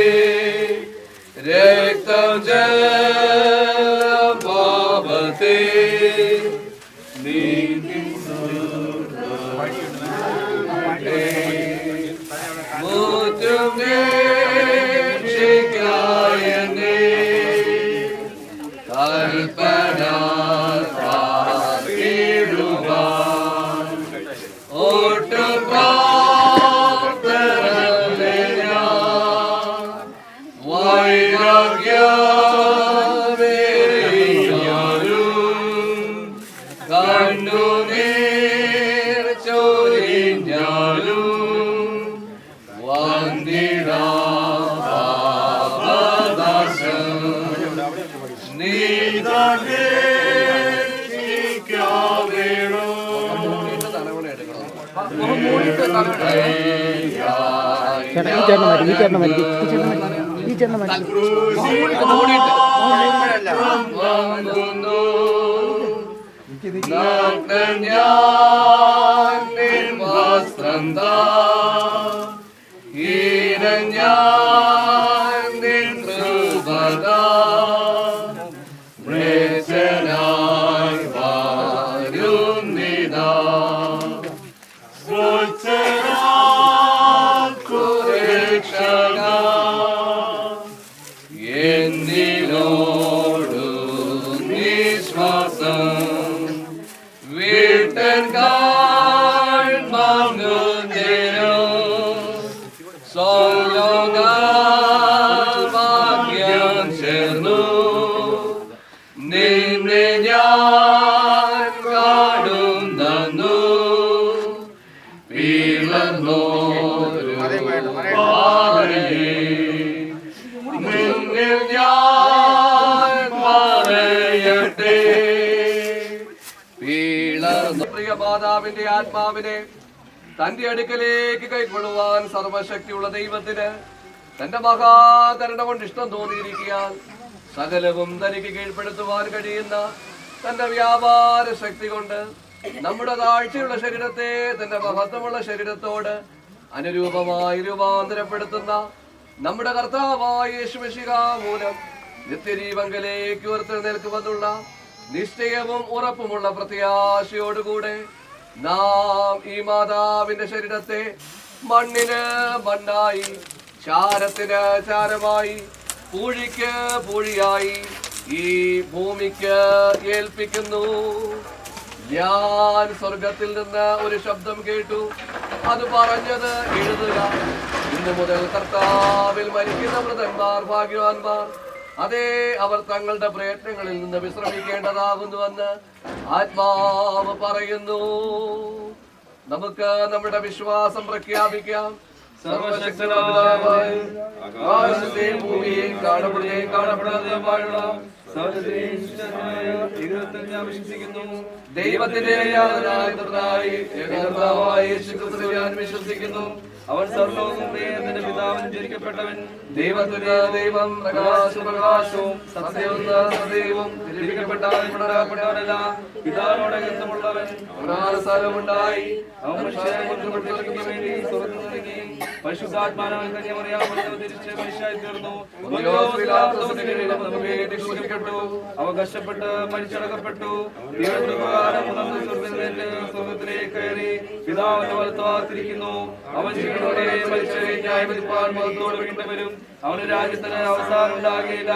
മാതാവിന്റെ ആത്മാവിനെ തന്റെ അടുക്കലേക്ക് കൈക്കൊള്ളുവാൻ സർവശക്തിയുള്ള ദൈവത്തിന് തന്റെ മഹാകരുണ കൊണ്ട് ഇഷ്ടം തോന്നിയിരിക്കാൻ സകലവും തനിക്ക് കീഴ്പ്പെടുത്തുവാൻ കഴിയുന്ന തന്റെ വ്യാപാര ശക്തി കൊണ്ട് നമ്മുടെ താഴ്ചയുള്ള ശരീരത്തെ തന്റെ മഹത്വമുള്ള ശരീരത്തോട് അനുരൂപമായി രൂപാന്തരപ്പെടുത്തുന്ന നമ്മുടെ കർത്താവായ യേശുമിശിഹ മൂലം നിത്യജീവങ്കലേക്ക് ഉയർത്തെഴുന്നേൽക്കുമെന്നുള്ള നിശ്ചയവും ഉറപ്പുമുള്ള പ്രത്യാശയോടുകൂടെ നാം ഈ മാതാവിന്റെ ശരീരത്തെ മണ്ണിന് മണ്ണായി, ചാരത്തിന് ചാരമായി, പൂഴിക്ക് പൂഴിയായി ഈ ഭൂമിക്ക് ഏൽപ്പിക്കുന്നു. ഞാൻ സ്വർഗത്തിൽ നിന്ന് ഒരു ശബ്ദം കേട്ടു. അത് പറഞ്ഞത് എഴുതുക, ഇന്നു മുതൽ കർത്താവിൽ മരിക്കുന്ന മൃതന്മാർ ഭാഗ്യവാന്മാർ. അതേ, അവർ തങ്ങളുടെ പ്രയത്നങ്ങളിൽ നിന്ന് വിശ്രമിക്കേണ്ടതാകുന്നുവെന്ന് ആത്മാവ് പറയുന്നു. നമുക്ക് നമ്മുടെ വിശ്വാസം പ്രഖ്യാപിക്കാം. സർവശക്തനായ ആകാശത്തെയും ഭൂമിയെയും കാണപ്പെടുകയും കാണപ്പെടാതെയുമായുള്ള ഞാൻ വിശ്വസിക്കുന്നു. ദൈവത്തിന്റെ ഞാൻ വിശ്വസിക്കുന്നു. അവൻ സർവ്വലോകത്തിന്റെ പിതാവിന് ജനിക്കപ്പെട്ടവൻ, ദൈവത്തിന്റെ ദൈവം, പ്രകാശവും സത്യവും സദൈവവും ജനിക്കപ്പെട്ടവനല്ല, പിതാവിനോട് ബന്ധമുള്ളവൻ. അവനാസ്ഥാനമുണ്ടായി അവൻ വേണ്ടി സ്വർഗ്ഗം നൽകി പരിശുദ്ധാത്മാവിനാൽ കന്യമറിയാമെന്ന് തിരിച്ച് മനുഷ്യനായി തീർന്നു. അവ കഷ്ടപ്പെട്ട് മരിച്ചടക്കപ്പെട്ടു. സ്വർഗത്തിലേക്ക് കയറി പിതാവിന്റെ വലത്തുഭാഗത്തിരിക്കുന്നു. അവൻ ജീവനോടെ മരിച്ചവരെ ന്യായവിധിപ്പാൻ മുഖത്തോട് വീണ്ടും വരും. അവന് രാജ്യത്തിന് അവസാനം ഉണ്ടാകുകയില്ല.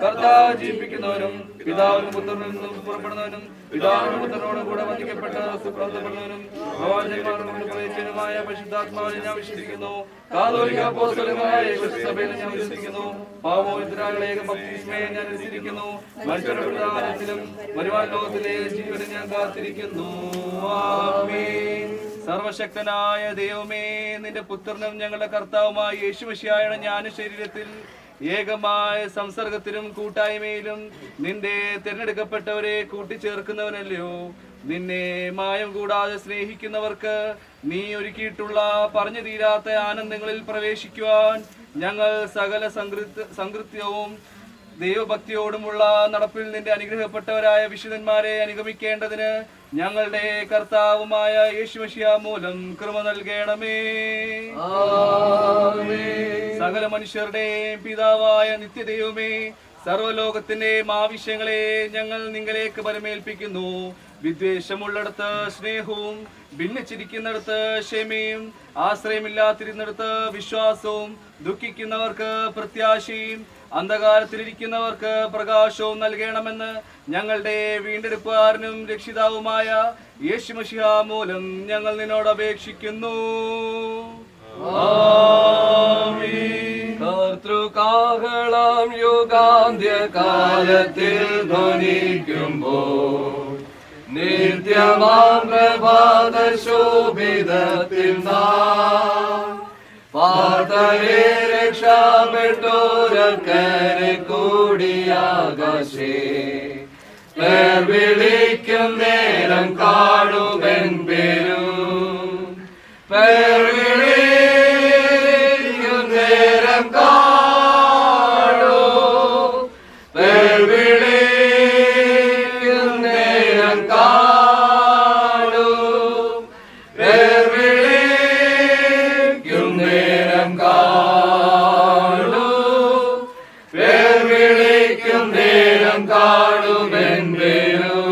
കർത്താവ് ജീവിപ്പിക്കുന്നവനും പിതാവിനും പുത്രനിൽ നിന്നും പുറപ്പെടുന്നവനും പിതാവിനും പുത്രനോടും കൂടെ വന്ദിക്കപ്പെട്ട് സുപ്രബന്ധപ്പെടുന്നവനും പ്രവാചകന്മാരുമായ പരിശുദ്ധാത്മാവിനെ ഞാൻ വിശ്വസിക്കുന്നു. കാതോലിക അപ്പോസ്തലമായ സഭയിൽ ഞാൻ വിശ്വസിക്കുന്നു. പാവമോചിതരായ ബപ്തിസ്മയെ ഞാൻ വിശ്വസിക്കുന്നു. മനുഷ്യരുടെ വരുവാൻ ലോകത്തിലെ ജീവനെ ഞാൻ കാത്തിരിക്കുന്നു. ആമേൻ. സർവശക്തനായ ദൈവമേ, നിന്റെ പുത്രനും ഞങ്ങളുടെ കർത്താവുമായ യേശുമിശിഹായുടെ ജ്ഞാന ശരീരത്തിൽ ഏകമായ സംസർഗത്തിലും കൂട്ടായ്മയിലും നിന്റെ തിരഞ്ഞെടുക്കപ്പെട്ടവരെ കൂട്ടിച്ചേർക്കുന്നവനല്ലയോ. നിന്നെ മായം കൂടാതെ സ്നേഹിക്കുന്നവർക്ക് നീ ഒരുക്കിയിട്ടുള്ള പറഞ്ഞു തീരാത്ത ആനന്ദങ്ങളിൽ പ്രവേശിക്കുവാൻ ഞങ്ങൾ സകല സംകൃത്യവും ദൈവഭക്തിയോടുമുള്ള നടപ്പിൽ നിന്റെ അനുഗ്രഹപ്പെട്ടവരായ വിശുദ്ധന്മാരെ അനുഗമിക്കേണ്ടതിന് ഞങ്ങളുടെ കർത്താവുമായ യേശുമിശിഹാ മൂലം കൃപ നൽകണമേ. സകല മനുഷ്യരുടെയും പിതാവായ നിത്യദൈവമേ, സർവ്വലോകത്തിന്റെയും ആവശ്യങ്ങളെ ഞങ്ങൾ നിങ്ങളിലേക്ക് പരമേൽപ്പിക്കുന്നു. വിദ്വേഷമുള്ളിടത്ത് സ്നേഹവും, ഭിന്നിച്ചിരിക്കുന്നിടത്ത് ക്ഷമയും, ആശ്രയമില്ലാതിരുന്നിടത്ത് വിശ്വാസവും, ദുഃഖിക്കുന്നവർക്ക് പ്രത്യാശയും, അന്ധകാരത്തിലിരിക്കുന്നവർക്ക് പ്രകാശവും നൽകണമെന്ന് ഞങ്ങളുടെ വീണ്ടെടുപ്പുകാരനും രക്ഷിതാവുമായ യേശുമിശിഹാ മൂലം ഞങ്ങൾ നിന്നോട് അപേക്ഷിക്കുന്നു. കർത്തൃകാഹളം യുഗാന്ത്യകാലത്തിൽ ധ്വനിക്കുമ്പോൾ നിത്യമാം പ്രഭാത ശോഭിതത്തിൽ പാതരെ രക്ഷപ്പെട്ടോരക്കരെ കൂടിയാകാശേ വിളിക്കും നേരം കാണുമെൻ പേരും നേരം കാണൂ, നേരം കാണൂ, നേരം കാണൂ, നേരം കാണുമെങ്കിലും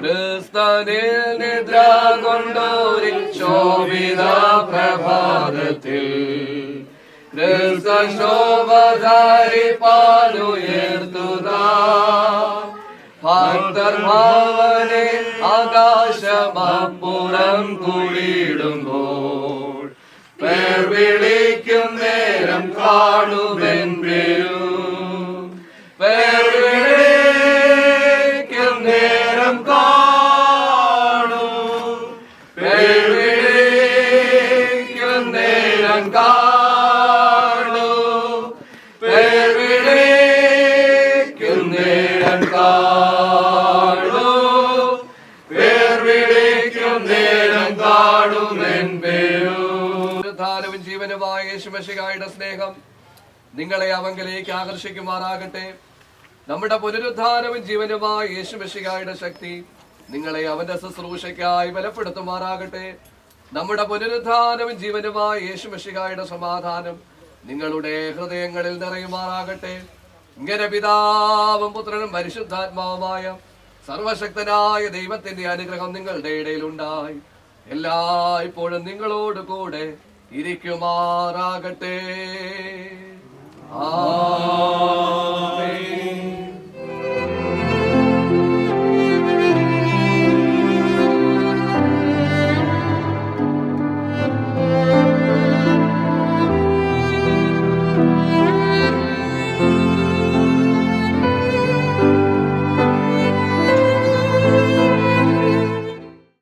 ക്രിസ്തനിൽ നിദ്ര കൊണ്ടോരി ശോഭിത പ്രഭാതത്തിൽ ക്രിസ്ത ശോഭധാരിപ്പാനുയർത്തുക ഭക്തർ ഭാവനെ ആകാശമപ്പുറം കൂടിയിടുമ്പോൾ പേർ വിളിക്കും നേരം കാണുമെൻ പേരും പേർ വിളിക്കും നേരം കാണും പേർ വിളിക്കും നേരം കാണും പേർ വിളിക്കും നേരം കാണും പേർ വിളിക്കും നേരം കാണുമെൻ പേരും. ധാരവും ജീവനുമായ യേശുമിശിഹായുടെ സ്നേഹം നിങ്ങളെ അവങ്കിലേക്ക് ആകർഷിക്കുമാറാകട്ടെ. നമ്മുടെ പുനരുദ്ധാനവും ജീവനുമായ യേശുമിശിഹായുടെ ശക്തി നിങ്ങളെ അവന്റെ ശുശ്രൂഷയ്ക്കായി ബലപ്പെടുത്തുമാറാകട്ടെ. നമ്മുടെ പുനരുദ്ധാനവും ജീവനുമായ യേശുമിശിഹായുടെ സമാധാനം നിങ്ങളുടെ ഹൃദയങ്ങളിൽ നിറയുമാറാകട്ടെ. ഇങ്ങനെ പിതാവും പുത്രനും പരിശുദ്ധാത്മാവുമായ സർവശക്തനായ ദൈവത്തിന്റെ അനുഗ്രഹം നിങ്ങളുടെ ഇടയിലുണ്ടായി എല്ലായ്പ്പോഴും നിങ്ങളോട് കൂടെ ഇരിക്കുമാറാകട്ടെ.